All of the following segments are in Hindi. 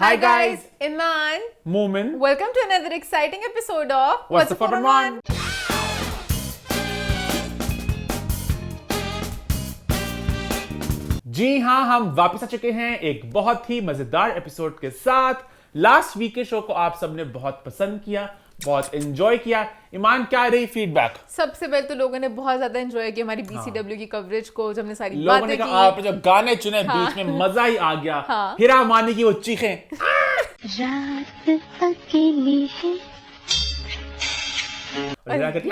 Hi guys, Iman. Moomin. Welcome to another exciting episode of What's the 411? जी हाँ, हम वापस आ चुके हैं एक बहुत ही मजेदार एपिसोड के साथ। लास्ट वीक के शो को आप सबने बहुत पसंद किया, बहुत एंजॉय किया। ईमान, क्या रही फीडबैक? सबसे पहले तो लोगों ने बहुत ज्यादा एंजॉय किया हमारी BCW की कवरेज को, जब हमने सारी लोगों बातें ने की। कहा आपने जब गाने चुने बीच में मजा ही आ गया। हाँ। हिरा मानी की वो चीखें, रात अकेली है। और हिरा कहती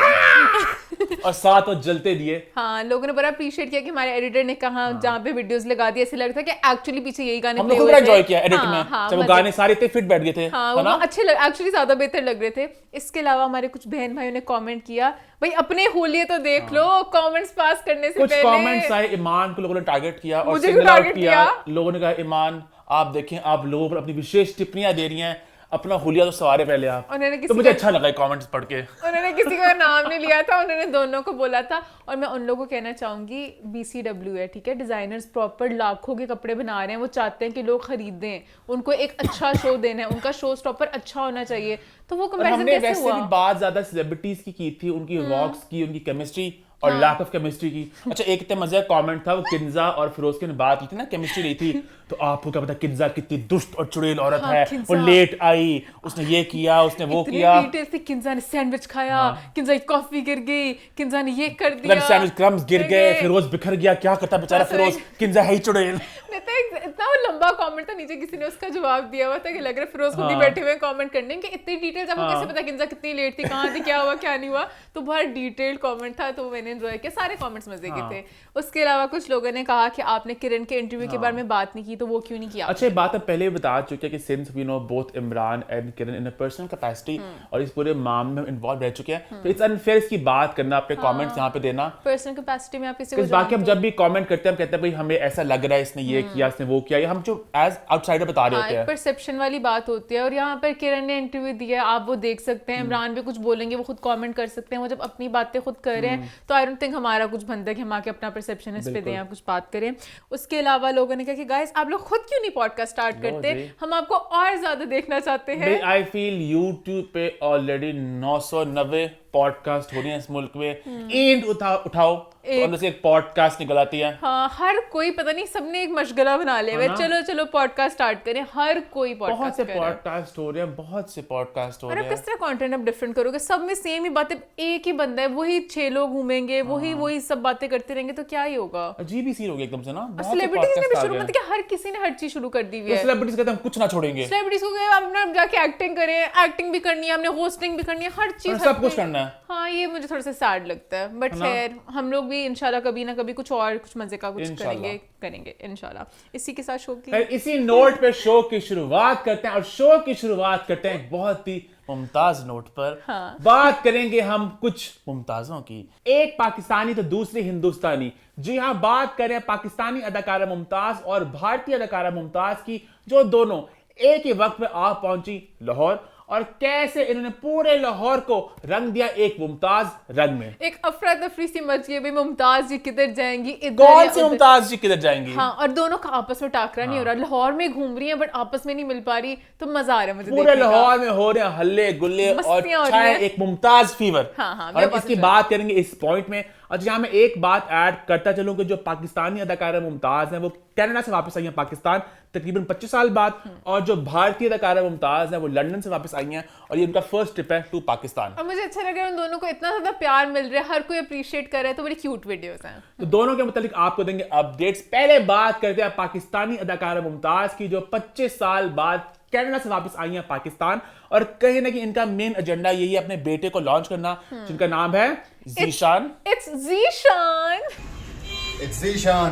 और साथ वो जलते दिए। हाँ, लोगों ने बड़ा अप्रिशिएट किया कि हमारे एडिटर ने कहा जहाँ पे वीडियोस लगा दिए, ऐसे लग रहा था कि एक्चुअली पीछे यही गाने हम play लोग खूब हुए थे। एंजॉय किया एडिट हाँ, में, हाँ, जब वो मजे- गाने सारे इतने फिट बैठ गए थे, हाँ, है वो ना? अच्छे एक्चुअली ज्यादा बेहतर लग रहे थे। इसके अलावा हमारे कुछ बहन भाइयों ने कमेंट किया, भाई अपने होलिये तो देख लो कमेंट्स पास करने से कुछ पहले। कमेंट्स आए, ईमान को लोगों ने टारगेट किया और मुझे भी सिंगल आउट target किया। किया। लोगों ने कहा ईमान आप देखें, आप लोगों पर अपनी विशेष टिप्पणियां दे रही हैं, अपना हुलिया तो सवारे पहले आप। उन्होंने किसी तो मुझे का- अच्छा लगा कमेंट्स पढ़ के। उन्होंने किसी का नाम नहीं लिया था, उन्होंने दोनों को बोला था। और मैं उन लोगों को कहना चाहूंगी, BCW है, ठीक है, डिजाइनर्स प्रॉपर लाखों के कपड़े बना रहे हैं, वो चाहते हैं कि लोग खरीदें, उनको एक अच्छा शो देना है, उनका शो प्रॉपर अच्छा होना चाहिए। तो वो और कंपैरिजन हमने कैसे वैसे हुआ? भी बात ज्यादा सेलिब्रिटीज की थी, उनकी वॉक्स की, उनकी केमिस्ट्री और लैक ऑफ केमिस्ट्री की। अच्छा, एक इतना मजेदार कमेंट था, वो किन्जा और फिरोज की ने बात की थी ना, केमिस्ट्री रही थी। तो आपको क्या पता किन्जा कितनी दुष्ट और चुड़ैल औरत हाँ, है, किन्जा। वो लेट आई, उसने ये किया, उसने वो इतने किया, डिटेल से, किन्जा ने सैंडविच खाया, किन्जा की कॉफी गिर गई, किन्जा ने ये कर मतलब दिया, सैंडविच क्रम्स गिर गए, फिरोज बिखर गया, क्या करता बेचारा बस फिरोज, किन्जा है ही चुड़ैल। नहीं तो इतना वो लंबा कमेंट था, नीचे किसी ने उसका जवाब दिया हुआ था कि लग रहा है फिरोज खुद ही हाँ। बैठे हुए कमेंट करने कि इतनी डिटेल्स आपको हाँ। कैसे पता किन्जा कितनी लेट थी, कहाँ थी, क्या हुआ क्या नहीं हुआ। तो बहुत डिटेल्ड कमेंट था, तो मैंने एंजॉय किया। सारे कमेंट्स मजे के थे। उसके अलावा कुछ लोगों ने कहा कि आपने किरण के इंटरव्यू के बारे में बात नहीं की, तो वो क्यों नहीं किया? अच्छा, ये बात हम पहले भी बता चुके हैं कि since we know both Imran and Kiran in a personal capacity और इस पूरे मामले में इन्वॉल्व रह चुके हैं, तो इट्स अनफेयर इसकी बात करना, अपने कमेंट्स यहाँ पे देना। पर्सनल कैपेसिटी में आप किसी को इस बाकी हम जानते हो? जब भी कमेंट करते हैं, हम कहते हैं भाई हमें ऐसा लग रहा है, इसने ये किया, इसने वो किया, या हम जो एज आउटसाइडर बता रहे हाँ, होते एक हैं। परसेप्शन वाली बात होती है। और यहाँ पर किरण ने इंटरव्यू दिया, आप वो देख सकते हैं। इमरान भी कुछ बोलेंगे, वो खुद कमेंट कर सकते हैं। वो जब अपनी बातें खुद कर रहे हैं, तो आई डोंट थिंक हमारा कुछ बनता है कि हम आके अपना परसेप्शन इस पे दें, आप कुछ बात करें। उसके अलावा लोगों ने कहा कि गाइस आप लोग खुद क्यों नहीं पॉडकास्ट स्टार्ट करते, जी। हम आपको और ज्यादा देखना चाहते हैं। आई फील यूट्यूब पे ऑलरेडी 990 पॉडकास्ट हो रही हैं इस मुल्क में। ईंट उठाओ तो अंदर से एक पॉडकास्ट निकल आती है। हाँ, हर कोई पता नहीं, सबने एक मशगला बना लिया है, हाँ ना? चलो चलो पॉडकास्ट स्टार्ट करें। हर कोई बहुत पॉडकास्ट से कर रहा है। पॉडकास्ट हो रहे हैं, बहुत से पॉडकास्ट हो और रहे अब हैं। किस तरह कंटेंट अब डिफरेंट करोगे? सब में सेम ही बातें, एक ही बंदा है, वही 6 लोग घूमेंगे, वही सब बातें करते रहेंगे, तो क्या ही होगा? अजीब ही सीन हो गया एकदम से ना। बहुत से सेलिब्रिटीज ने भी podcast आ शुरू गए मत हैं। किया, हर किसी ने हर चीज शुरू कर दी हुई तो है। सेलिब्रिटीज कहते हैं हम कुछ ना छोड़ेंगे, सेलिब्रिटीज को गए अपना जाके एक्टिंग करें, एक्टिंग भी करनी है, हमने होस्टिंग भी करनी है, हर चीज सब कुछ करना है। हाँ, ये मुझे थोड़ा सा सैड लगता है, बट खैर हम लोग भी इंशाल्लाह कभी ना कभी कुछ और कुछ मजे का कुछ इंशाल्लाह। करेंगे इंशाल्लाह। इसी के साथ शो की खैर, इसी नोट पे शो की शुरुआत करते हैं, और शो की शुरुआत करते हैं बहुत ही मुमताज नोट पर। हाँ। बात करेंगे हम कुछ मुमताजों की, एक पाकिस्तानी तो दूसरी हिंदुस्तानी। जी हाँ, बात करें पाकिस्तानी अदाकारा मुमताज और भारतीय अदाकारा मुमताज की, जो दोनों एक ही वक्त में आ पहुंची लाहौर, और कैसे इन्होंने पूरे लाहौर को रंग दिया एक मुमताज रंग में। एक अफरा तफरी सी मच गई, भाई मुमताज जी किधर जाएंगी, इधर कौन या सी उधर। मुमताज जी किधर जाएंगी? हाँ, और दोनों का आपस में टाकरा नहीं हो रहा। लाहौर में घूम रही है बट आपस में नहीं मिल पा रही, तो मजा आ रहा है मुझे पूरे देखने का। लाहौर में हो रहे हैं हल्ले गुल्ले और मस्तियां हो रही छाए हैं। एक मुमताज फीवर। हाँ, हाँ, और हम मैं इसकी बात बात करेंगे इस पॉइंट में। अच्छा, यहाँ मैं एक बात ऐड करता चलूं कि जो पाकिस्तानी अदाकारा मुमताज हैं, वो कनाडा से वापस आई हैं पाकिस्तान तकरीबन 25 साल बाद, और जो भारतीय अदाकारा मुमताज हैं वो लंदन से वापस आई हैं, और ये उनका फर्स्ट ट्रिप है टू पाकिस्तान। और मुझे अच्छा लग रहा है, उन दोनों को इतना ज्यादा प्यार मिल रहा है, हर कोई अप्रिशिएट कर रहा है, तो बड़ी क्यूट वीडियोस हैं। तो दोनों के मुतालिक आपको देंगे अपडेट्स। पहले बात करते हैं पाकिस्तानी अदाकारा मुमताज की, जो 25 साल बाद कनाडा से वापस आई हैं पाकिस्तान, और कहीं ना कहीं इनका मेन एजेंडा यही है अपने बेटे को लॉन्च करना, जिनका नाम है Zeeshan. It's Zeeshan. It's Zishan.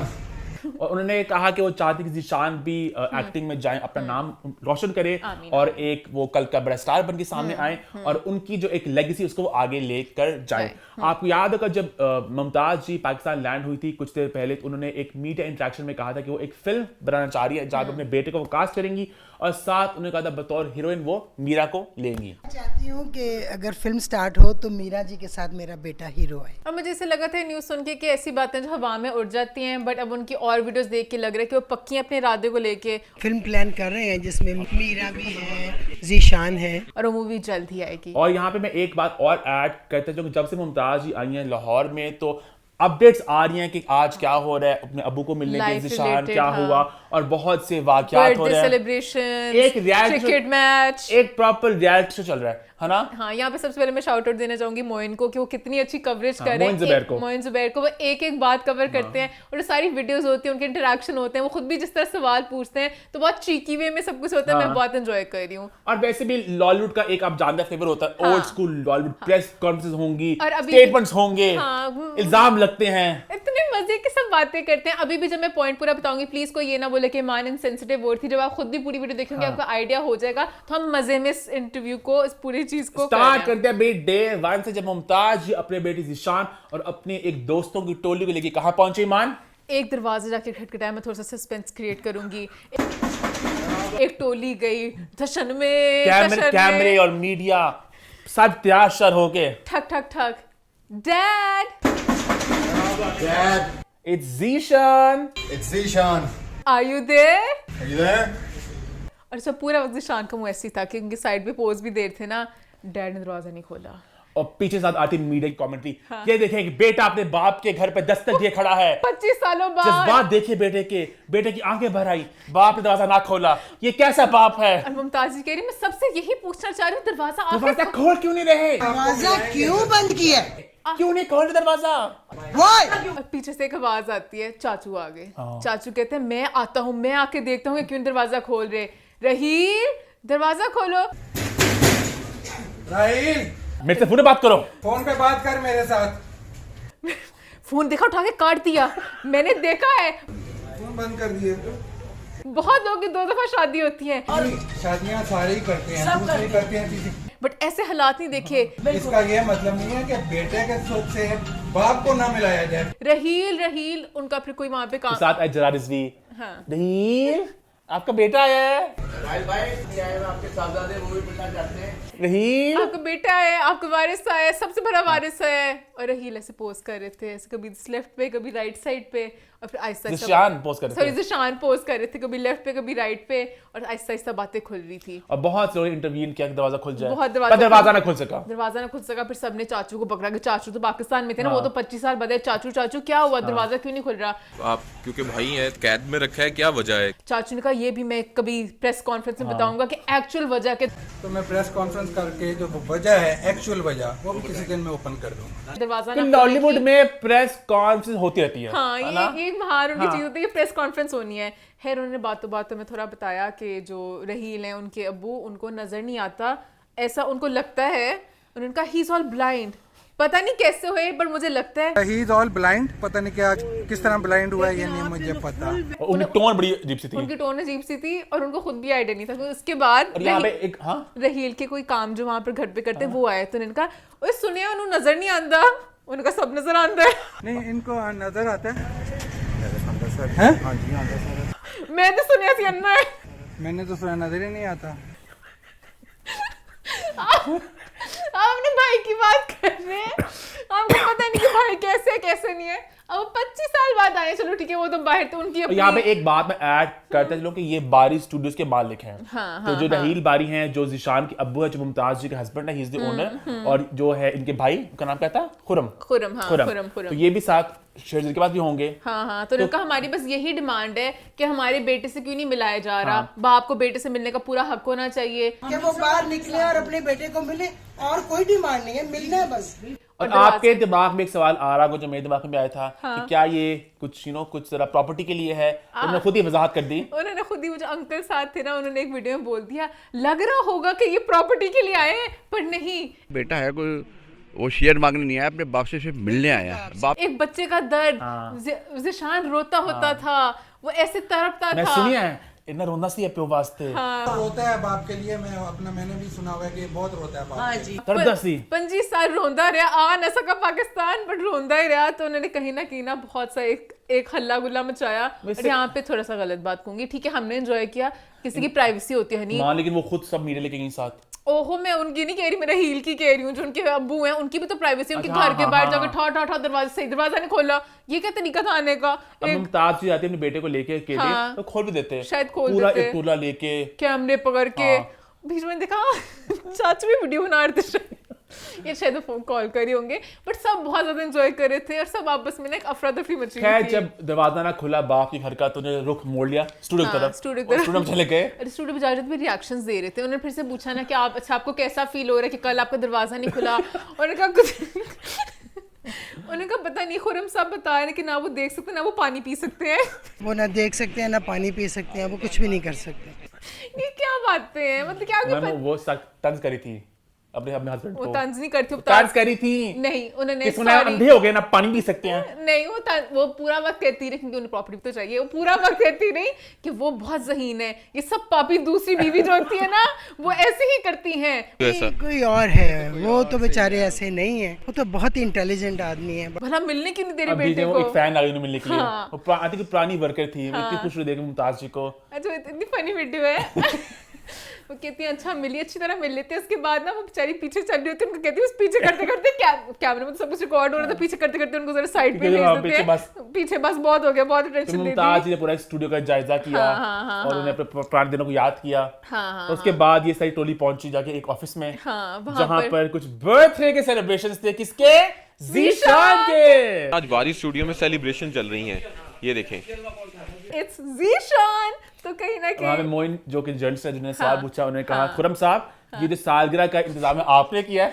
और उन्होंने कहा कि वो चाहती कि जीशान भी एक्टिंग में जाएं, अपना नाम रोशन करे, आमीन। और एक वो कल का बड़ा स्टार बन के सामने आए, और उनकी जो एक लेगेसी उसको वो आगे लेकर जाए। आपको याद होगा जब मुमताज जी पाकिस्तान लैंड हुई थी कुछ देर पहले, तो उन्होंने एक मीडिया इंटरेक्शन में कहा था कि वो एक फिल्म बनाना चाह रही है जहां पे अपने बेटे को वो कास्ट करेंगी, और साथ उन्होंने कहा था बतौर हीरोइन वो मीरा को लेंगी। चाहती हूँ कि अगर फिल्म स्टार्ट हो तो मीरा जी के साथ मेरा बेटा हीरो है। और मुझे ऐसे लगा था न्यूज़ सुन के कि ऐसी बातें जो हवा में उड़ जाती हैं, बट अब उनकी और वीडियोस देख के लग रहा है कि वो पक्की अपने इरादे को लेके फिल्म प्लान कर रहे हैं जिसमें मीरा भी है, जीशान है। और वो मूवी जल्द ही आएगी। और यहाँ पे मैं एक बात और ऐड करता हूँ, जब से मुमताज जी आई हैं लाहौर में तो अपडेट्स आ रही हैं कि आज क्या हो रहा है, अपने अबू को मिलने के Life ज़िशान related, क्या हाँ। हुआ और बहुत से वाकयात हो बर्थडे रहे हैं। सेलिब्रेशन, एक reality show- क्रिकेट मैच, एक प्रॉपर रियलिटी शो चल रहा है ना। हाँ, यहाँ पे सबसे पहले मैं शाउट आउट देना चाहूंगी मोइन को कि वो कितनी अच्छी कवरेज कर रहे मोइन ज़ुबैर को। मोइन ज़ुबैर को वो एक एक बात कवर करते हैं और जो सारी वीडियोस होती हैं, उनके इंटरेक्शन होते हैं, वो खुद भी जिस तरह सवाल पूछते हैं तो बहुत चीकी वे में सब कुछ होता है। मैं बहुत एंजॉय कर रही हूँ। और वैसे भी लॉलीवुड का एक आप जानते फ्लेवर होता है, हाँ। Old school Lollywood, press conference होंगी, और अभी- स्टेटमेंट्स होंगे, हाँ। इल्जाम लगते हैं। इतने मजे की सब बातें करते हैं। अभी भी जब मैं पॉइंट पूरा बताऊंगी, प्लीज कोई ये ना बोले कि मान इनसेंसिटिव वर्ड थी। जब आप खुद भी पूरी वीडियो देखेंगे आपको आइडिया हो जाएगा। तो हम मजे में इस इंटरव्यू को, इस पूरी चीज को स्टार्ट करते हैं भाई डे 1 से, जब मुमताज जी अपने बेटी ज़िशान और अपने एक दोस्तों की टोली को लेके कहाँ पहुंचे ईमान। एक दरवाजा जाके खटखटाया। मैं थोड़ा सा सस्पेंस क्रिएट करूंगी। एक टोली गई धशन में, कैमरे और मीडिया सब तैयार शर होके, ठक ठक ठक, dad Dad, it's Zeeshan. it's Zishan. Are you there? Are you there? और सब पूरा वक्त शान का मुंह ऐसी था कि उनकी साइड पे पोज भी देर थे ना। डैड ने दरवाजा नहीं खोला। और पीछे साथ आती मीडिया की कमेंट्री, ये देखें कि बेटा अपने बाप के घर पे दस्तक दिए खड़ा है। 25 सालों बाद जज्बात देखिए बेटे की आंखें भर आई, बाप ने दरवाजा ना खोला, ये कैसा बाप है। और मुमताज जी कह रही मैं सबसे यही पूछना चाह रही हूँ, दरवाजा दरवाजा आखिर खोल क्यों नहीं रहे? दरवाजा क्यों बंद किया? क्यों नहीं खोल रहे दरवाजा? Why? और पीछे से एक आवाज आती है, चाचू आ गए। चाचू कहते हैं मैं आता हूँ, मैं आके देखता हूँ कि क्यों दरवाजा खोल रहे। रहील दरवाजा खोलो। राहिल, मेरे से फोन पे बात करो। फोन पे बात कर मेरे साथ। फोन देखा, उठा के काट दिया। मैंने देखा है फोन बंद कर दिए। बहुत लोगों की 2 दफा शादी होती है, शादियां सारे ही करते हैं, दूसरे करते हैं तीसरी। बट ऐसे हालात नहीं देखे। इसका ये मतलब नहीं है कि बेटे के सुख से बाप को ना मिलाया जाए। रहील उनका फिर कोई वहां पे काम। साथ आए जरा रिजवी। हाँ। रहील, आपका बेटा आया है। रहील, आपका बेटा है, आपका वारिस आया है, सबसे बड़ा वारिस है। और रहील ऐसे पोज कर रहे थे, ऐसे कभी लेफ्ट पे कभी राइट साइड पे, और फिर आहिस्ता ज़िशान पोज कर रहे थे। सॉरी ज़िशान पोज कर रहे थे, कभी लेफ्ट पे कभी राइट पे, और आहिस्ता आहिस्ता बातें खुल रही थी। और बहुत से लोगों ने इंटरवीन किया कि दरवाजा खुल जाए, बहुत पर दरवाजा ना खुल सका। दरवाजा ना खुल सका। फिर सबने चाचू को पकड़ा कि चाचू तो पाकिस्तान में थे ना, वो तो 25 साल बाद है। चाचू क्या हुआ, दरवाजा क्यों नहीं खुल रहा? आप क्योंकि भाई हैं, कैद में रखा है, क्या वजह है? चाचू ने कहा ये भी मैं कभी प्रेस कॉन्फ्रेंस में बताऊंगा कि एक्चुअल वजह के। तो मैं प्रेस कॉन्फ्रेंस करके जो वजह है, एक्चुअल वजह, वो भी किसी दिन में ओपन कर दूंगा। दरवाजा कि ना लॉलीवुड में प्रेस कॉन्फ्रेंस होती रहती है। हाँ, है ना? ये एक बाहर उनकी चीज होती है कि प्रेस कॉन्फ्रेंस होनी है। खैर उन्होंने बातों बातों में थोड़ा बताया कि जो रहील हैं उनके अब्बू, उनको नजर नहीं आता, ऐसा उनको लगता है। उन्होंने कहा ही इज ऑल ब्लाइंड, पता नहीं कैसे हुए पर मुझे लगता है ही इज ऑल ब्लाइंड, पता नहीं क्या किस तरह ब्लाइंड हुआ है, ये नहीं मुझे पता। और उनकी टोन बड़ी अजीब सी थी। उनकी टोन अजीब सी थी और उनको खुद भी आइडिया नहीं था। तो उसके बाद और यहाँ पे एक रहील के कोई काम जो वहां पर घर पे करते वो आए, तो उन्होंने कहा ओए सुनिया उन्हें नजर नहीं आंदा। उनका सब नजर आंदा है। नहीं, इनको नजर आता है। मैं तो सुनिया सी अन्ना है। मैंने तो सुना नजर ही नहीं आता। आप अपने भाई की बात कर रहे हैं, आपको पता नहीं कि भाई कैसे है कैसे नहीं है। अब 25 साल बाद आए, चलो ठीक है वो तो बाहर थे उनकी अपनी। यहाँ पे एक बात मैं ऐड करता चलूं कि ये बारी स्टूडियोज के मालिक हैं। तो जो रहील बारी हैं, जो ज़िशान के अब्बू है, जो मुमताज जी के हस्बैंड है, ही इज द ओनर। और जो है इनके भाई, उनका नाम क्या था? खुरम। खुरम। तो ये भी साथ शेरजील के पास भी होंगे। हाँ, तो उनका हमारी बस यही डिमांड है कि हमारे बेटे से क्यों नहीं मिलाया जा रहा। बाप को बेटे से मिलने का पूरा हक होना चाहिए। कि वो बाहर निकले और अपने बेटे को मिले, और कोई डिमांड नहीं है, मिलना है बस। और आपके दिमाग में एक सवाल आ रहा, जो मेरे दिमाग में भी आया था कि क्या ये कुछ कुछ जरा प्रॉपर्टी के लिए है? उन्होंने खुद ही वजाहत कर दी। उन्होंने खुद ही, वो जो अंकल साथ थे ना, उन्होंने एक वीडियो में बोल दिया लग रहा होगा कि ये प्रॉपर्टी के लिए आए हैं, पर नहीं। बेटा है कोई, वो शेयर मांगने नहीं आया, अपने बाप से सिर्फ मिलने आया। बाप एक बच्चे का दर्द, ज़िशान रोता होता था, वो ऐसे तड़पता मैं था। सुनिए इतना रोना सी है प्यो वास्ते रोता है बाप के लिए। मैंने भी सुना हुआ है कि बहुत रोता है बाप हाँ के जी लिए। दर्द सी 25 साल रोंदा रहा आ न सका पाकिस्तान पर रोंदा ही रहा, तो उन्होंने कहीं ना कहीं ना बहुत सा एक हल्ला गुल्ला मचाया। और यहाँ पे थोड़ा सा गलत बात कहूंगी, ठीक है हमने एंजॉय किया, किसी की प्राइवेसी होती है नहीं। मां, लेकिन वो खुद सब मीडिया लेके गई साथ। ओहो मैं उनकी नहीं कह रही, मेरा हील की कह रही हूँ, जो उनके अब्बू हैं उनकी भी तो प्राइवेसी, उनके अच्छा, घर के हाँ, बाहर हाँ, जाकर ठा ठा ठा दरवाजा सही दरवाजा नहीं खोला, ये क्या तरीका था आने का। अब मुमताज जी जाती है अपने बेटे को लेके अकेले, हाँ, तो खोल भी देते हैं, शायद खोल पूरा देते। एक टोला लेके कैमरे पकड़ के बीच में देखा चाचू भी वीडियो बना रहे थे, ये शायद फोन कॉल करी होंगे, बट सब बहुत ज्यादा एंजॉय कर रहे थे और सब आपस में ना एक अफरा तफरी मची हुई खैर थी। जब दरवाजा ना खुला बाप के घर का, तो उन्हें रुख मोड़ लिया स्टूडियो की तरफ, स्टूडियो की तरफ। स्टूडियो में चले गए। अरे स्टूडियो में जा रहे थे, रिएक्शंस दे रहे थे, उन्होंने फिर से पूछा ना कि आप अच्छा आपको कैसा फील हो रहा है कि कल आपका दरवाजा नहीं खुला, और उन्होंने कहा कुछ उन्होंने कहा पता नहीं, खुरम साहब बता रहे हैं कि ना वो देख सकते हैं ना वो पानी पी सकते हैं। वो ना देख सकते हैं ना पानी पी सकते हैं, वो कुछ भी नहीं कर सकते। ये क्या बातें हैं, मतलब क्या आपको मैम वो तंज करी थी अपने हस्बैंड वो को, तंज नहीं करती, तंज करी थी नहीं उन्होंने कि सुना है अंधे हो गए ना पानी पी सकते हैं। नहीं वो पूरा वक्त कहती रही, क्योंकि उन्हें प्रॉपर्टी तो चाहिए, वो पूरा वक्त कहती रही कि वो बहुत ज़हीन है, ये सब पापी दूसरी बीवी जो होती है ना वो ऐसे ही करती हैं। कोई और है, वो तो बेचारे ऐसे नहीं है, वो तो बहुत ही इंटेलिजेंट आदमी है। भला मिलने क्यों नहीं दे रही अभी बेटे वो को। एक फैन आ गई उन्हें मिलने के लिए, हाँ। वो आती की पुरानी वर्कर थी, इतनी खुश हुई देख मुमताज जी को। अच्छा इतनी फनी वीडियो है वो कहती है अच्छा मिली, अच्छी तरह मिल लेते हैं, उसके बाद ना वो बेचारी पीछे चल रही होती है, उनको कहती है उस पीछे करते करते कैमरे में तो सब कुछ रिकॉर्ड हो रहा था, पीछे करते करते उनको जरा साइड पे भेज देते हैं, पीछे बस बहुत हो गया, बहुत तो टेंशन दे दी। मुमताज जी ने पूरा स्टूडियो का जायजा किया और उन्हें अपने पुराने दिनों को याद किया। उसके बाद ये सारी टोली पहुंची जाके एक ऑफिस में, जहां पर कुछ बर्थडे के सेलिब्रेशंस थे, किसके? ज़ीशान के। आज बारी स्टूडियो में सेलिब्रेशन चल रही हैं, ये देखें। इट्स ज़ीशान। तो कहीं ना वहाँ पे कहीं मोइन जो कि जर्नलिस्ट है जिन्होंने सवाल पूछा, उन्होंने कहा खुरम साहब ये जो सालगिरह का इंतजाम है आपने किया है?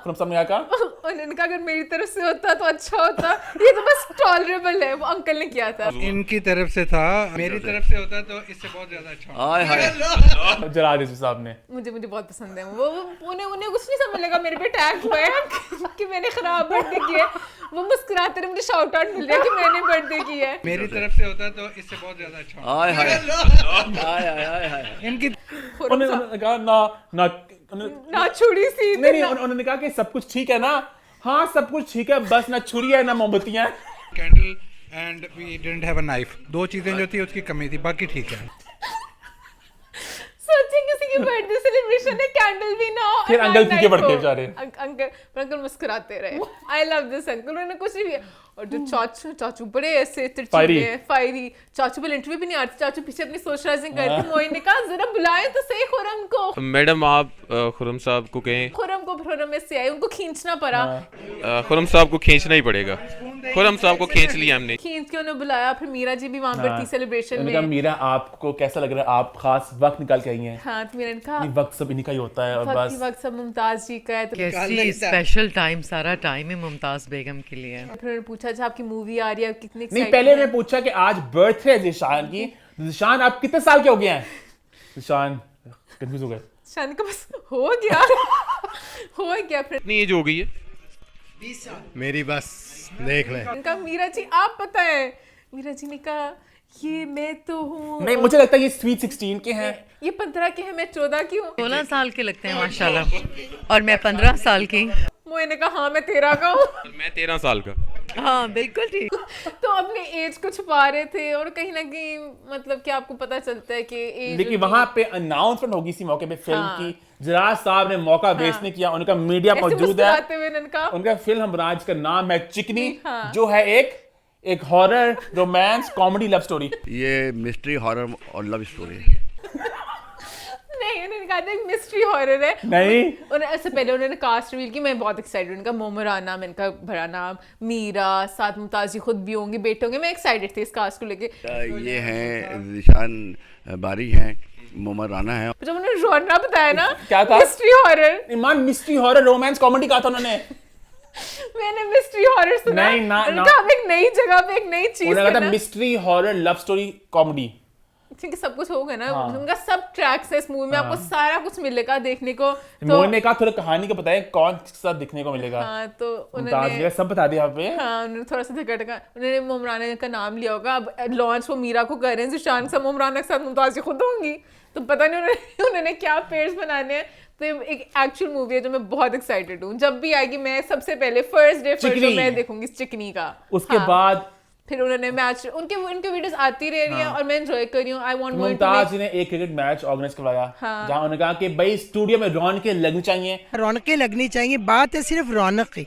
खुरम साहब ने क्या कहा? उन्होंने कहा अगर मेरी तरफ से होता तो अच्छा होता, ये तो बस टॉलरेबल है, वो अंकल ने किया था। इनकी तरफ से था, मेरी तरफ से होता तो इससे बहुत ज्यादा अच्छा होता। हाय हाय जला दी साहब ने। मुझे बहुत पसंद है वो उन्हें कुछ नहीं समझ लगा मेरे पे टैग हुआ है कि मैंने खराब बर्थडे किया है, वो मुस्कुराते रहे, मुझे शाउट आउट मिल रहा है कि मैंने बर्थडे किया है। मेरी तरफ से होता तो इससे बहुत ज्यादा अच्छा होता। हाय हाय हाय हाय हाय इनकी उन्होंने कहा ना छुरी सी नहीं उन्होंने कहा कि सब कुछ ठीक है ना? हाँ सब कुछ ठीक है, बस ना छुरी है ना मोमबत्तियां। Candle and we didn't have a knife, दो चीजें जो थी उसकी कमी थी, बाकी ठीक है। सोचिए किसी की बर्थडे सेलिब्रेशन है, कैंडल भी ना हो, फिर अंकल पीछे पड़ गए बेचारे। अंकल मुस्कुराते रहे। आई लव दिस अंकल, उन्होंने कुछ नहीं किया। और जो चाचू बड़े ऐसे फायरी चाचू पहले इंटरव्यू भी नहीं आती, चाचू पीछे अपनी सोशलाइजिंग करते। मोइन ने कहा जरा बुलाएं तो सही खुरम को। मैडम आप खुरम साहब को कहें। खुरम से आए, उनको खींचना पड़ा। खुरम साहब को खींचना ही पड़ेगा, खुरम साहब को खींच लिया हमने। खींच के उन्हें बुलाया, फिर मीरा जी भी वहां पर थी सेलिब्रेशन में। मीरा आपको कैसा लग रहा है, आप खास वक्त निकाल के आई हैं? हाँ तो मीरा ने कहा वक्त सब इन्हीं का ही होता है और बस वक्त सब मुमताज जी का है। तो कैसी स्पेशल टाइम, सारा टाइम है मुमताज बेगम के लिए। फिर उन्होंने पूछा अच्छा आपकी मूवी आ रही है, कितनी नहीं पहले मैं पूछा कि आज बर्थडे है ज़ीशान की, ज़ीशान आप कितने साल के हो गए हैं? ज़ीशान कंफ्यूज हो गए, शान का बस हो गया फिर कितनी एज हो गई है? 20 साल मेरी, बस देख ले। उनका मीरा जी आप पता है, मीरा जी ने कहा ये मैं तो हूँ। नहीं मुझे लगता है ये स्वीट 16 के हैं, ये 15 के हैं, मैं 14 की हूँ। 16 साल के लगते हैं माशाल्लाह, और मैं 15 साल की। मोए ने कहा हाँ मैं 13 का हूँ। मैं 13 साल का। हाँ बिल्कुल ठीक। तो अपने एज को छुपा रहे थे, और कहीं ना कहीं मतलब कि आपको पता चलता है कि एज। लेकिन वहां पे अनाउंसमेंट होगी इसी मौके पे फिल्म की, जराज साहब ने मौका वेस्ट नहीं किया, उनका मीडिया मौजूद है, उनका फिल्म राज का नाम है चिकनी, जो है एक horror romance comedy love story. ये मिस्ट्री हॉरर और लव स्टोरी नहीं, उन्होंने कहा था मिस्ट्री हॉरर है। नहीं ऐसे पहले उन्होंने कास्ट रिवील की, मैं बहुत एक्साइटेड, उनका मोमराना, इनका भरा नाम मीरा, साथ मुमताज जी खुद भी होंगे, बेटे होंगे, मैं एक्साइटेड थी इस कास्ट को लेके। ये हैं ज़ीशान बारी हैं, मोमर राना है। जब उन्होंने जॉनरा बताया ना, क्या था? Mystery horror. ईमान मिस्ट्री हॉरर रोमांस कॉमेडी कहा था उन्होंने। मैंने मिस्ट्री हॉरर सुना। नहीं ना उनका एक नई जगह पे एक नई चीज उन्होंने कहा था mystery horror love story comedy. क्योंकि सब कुछ होगा ना, उनका सब ट्रैक्स है इस मूवी में, आपको सारा कुछ मिलेगा देखने को। मोहन ने कहा थोड़ा कहानी का बताएं कौन सा दिखने को मिलेगा। हाँ, तो मुमताज ने सब बता दिया यहाँ पे। हाँ, उन्होंने थोड़ा सा झटका, उन्होंने मुमराना का नाम लिया होगा। अब लॉन्च वो मीरा को कर रहे हैं, ज़ीशान के साथ मुमराना के साथ मुमताज जी खुद होंगी, तो पता नहीं उन्होंने क्या पेयर्स बनाने हैं। तो एक एक्चुअल मूवी है जो मैं बहुत एक्साइटेड हूँ। जब भी आएगी मैं सबसे पहले फर्स्ट डे मैं देखूंगी चिकनी का। उसके बाद फिर उन्होंने मैच, उनके वीडियोस आती रह रही हैं और मैं एंजॉय कर रही हूँ। आई वांट मुमताज ने एक क्रिकेट मैच ऑर्गेनाइज करवाया जहाँ उन्होंने कहा कि भाई स्टूडियो में रौनकें लगनी चाहिए। रौनकें लगनी चाहिए, बात है सिर्फ रौनक की।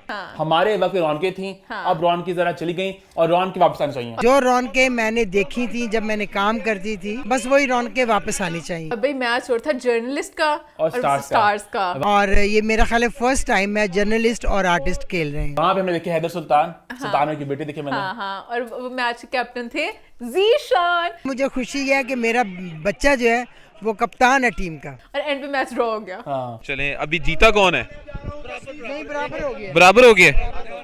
हमारे वक्त रौनकें थी, अब रौनकें जरा चली गई और रौनकें वापस आनी चाहिए। जो रौनकें मैंने देखी थी जब मैंने काम करती थी, बस वही रौनकें वापस आनी चाहिए। अब भाई मैच हो रहा था जर्नलिस्ट का और स्टार्स का, और ये मेरा ख्याल है फर्स्ट टाइम है जर्नलिस्ट और आर्टिस्ट खेल रहे हैं। वहाँ पे हमने देखे हैदर सुल्तान की बेटी देखे मैंने। हाँ, और वो मैच के कैप्टन थे ज़ीशान। मुझे खुशी है कि मेरा बच्चा जो है वो कप्तान है टीम का। और एंड पे मैच ड्रॉ हो गया। चलें, अभी जीता कौन है? नहीं, बराबर हो गया। बराबर हो गया।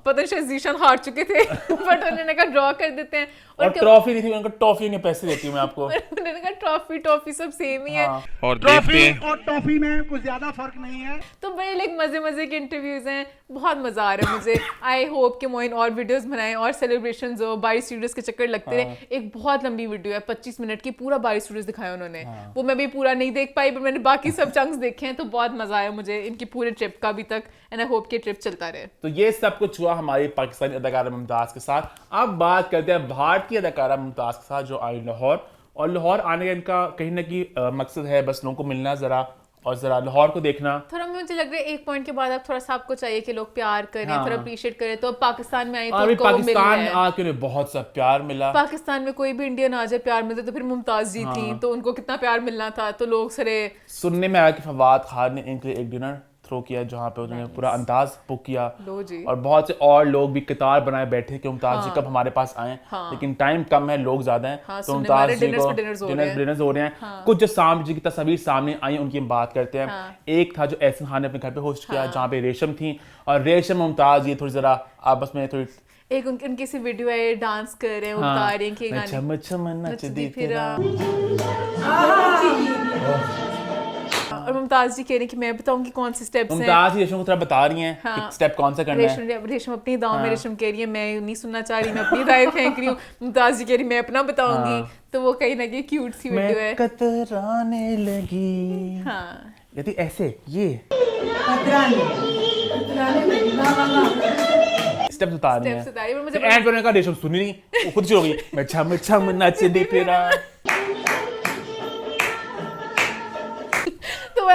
पता नहीं शायद ज़ीशान हार चुके थे बट उन्होंने कहा ड्रॉ कर देते हैं। और ट्रॉफी नहीं थी, उनका टॉफी के पैसे देती हूँ मैं आपको। उन्होंने कहा ट्रॉफी सब सेम ही है। और देखते हैं और टॉफी में कुछ ज्यादा फर्क नहीं है। तो बड़े लाइक मजे के इंटरव्यूज हैं, बहुत मजा आ रहा है मुझे। आई होप कि मोइन और वीडियोस बनाएं और सेलिब्रेशंस हो, बारी स्टूडियोज के चक्कर लगते रहे। एक बहुत लंबी वीडियो है 25 मिनट की, पूरा बारी स्टूडियोज दिखाया उन्होंने। वो मैं भी पूरा नहीं देख पाई, पर मैंने बाकी सब चंक्स देखे हैं, तो बहुत मजा आया मुझे इनकी पूरे ट्रिप का अभी तक। एंड आई होप कि ट्रिप चलता रहे। तो ये सब कुछ हुआ हमारी पाकिस्तानी अदाकारा मुमताज के साथ। अब बात करते हैं भारतीय अदाकारा मुमताज के साथ जो आई लाहौर। और लाहौर आने का इनका कहीं ना कहीं मकसद है बस लोगों को मिलना जरा और जरा लाहौर को देखना। थोड़ा मुझे लग रहा है एक पॉइंट के बाद अब थोड़ा सा आपको चाहिए कि लोग प्यार करें, थोड़ा अप्रिशिएट करें। तो अब पाकिस्तान में आए तो अभी उनको वो मिल रहा पाकिस्तान है। आके उन्हें बहुत सा प्यार मिला। पाकिस्तान में कोई भी इंडियन आ जाए प्यार मिलता, तो फिर मुमताज जी थी तो उनको कितना प्यार मिलना था। तो लोग सरे सुनने में आया कि फवाद खान ने इनके लिए एक डिनर थ्रो किया जहाँ पे उन्होंने पूरा अंदाज बुक किया। और बहुत से और लोग भी कतार बनाए बैठे कि मुमताज जी कब हमारे पास आए। लेकिन टाइम कम है, लोग ज्यादा हैं, तो मुमताज जी को डिनर्स हो रहे हैं। कुछ जो सामने जी की तस्वीर सामने आई उनकी हम बात करते हैं। एक था जो एहसन खान ने अपने घर पे होस्ट किया जहाँ पे रेशम थी, और रेशम मुमताज ये थोड़ी जरा आपस में थोड़ी एक उनकी सी वीडियो है, डांस कर रहे हैं, बता रहे हैं कि छम छम नचदी फिरा। और मुमताज जी कह रही हैं कि मैं बताऊंगी कौन से स्टेप्स हैं। मुमताज रेशम को थोड़ा बता रही हैं कि स्टेप कौन सा करना है। रेशम अपनी दाव में, रेशम कह रही है मैं नहीं सुनना चाह रही, मैं अपनी राय फेंक रही हूँ। मुमताज जी कह रही मैं अपना बताऊंगी। तो वो कहीं ना कहीं क्यूट सी वीडियो है। कतराने लगी। हाँ, यदि ऐसे ये स्टेप बता रही है। मुझे एंड करने का रेशम सुनी नहीं, वो खुद शुरू हो गई मैं छम छम नचदी फिरा।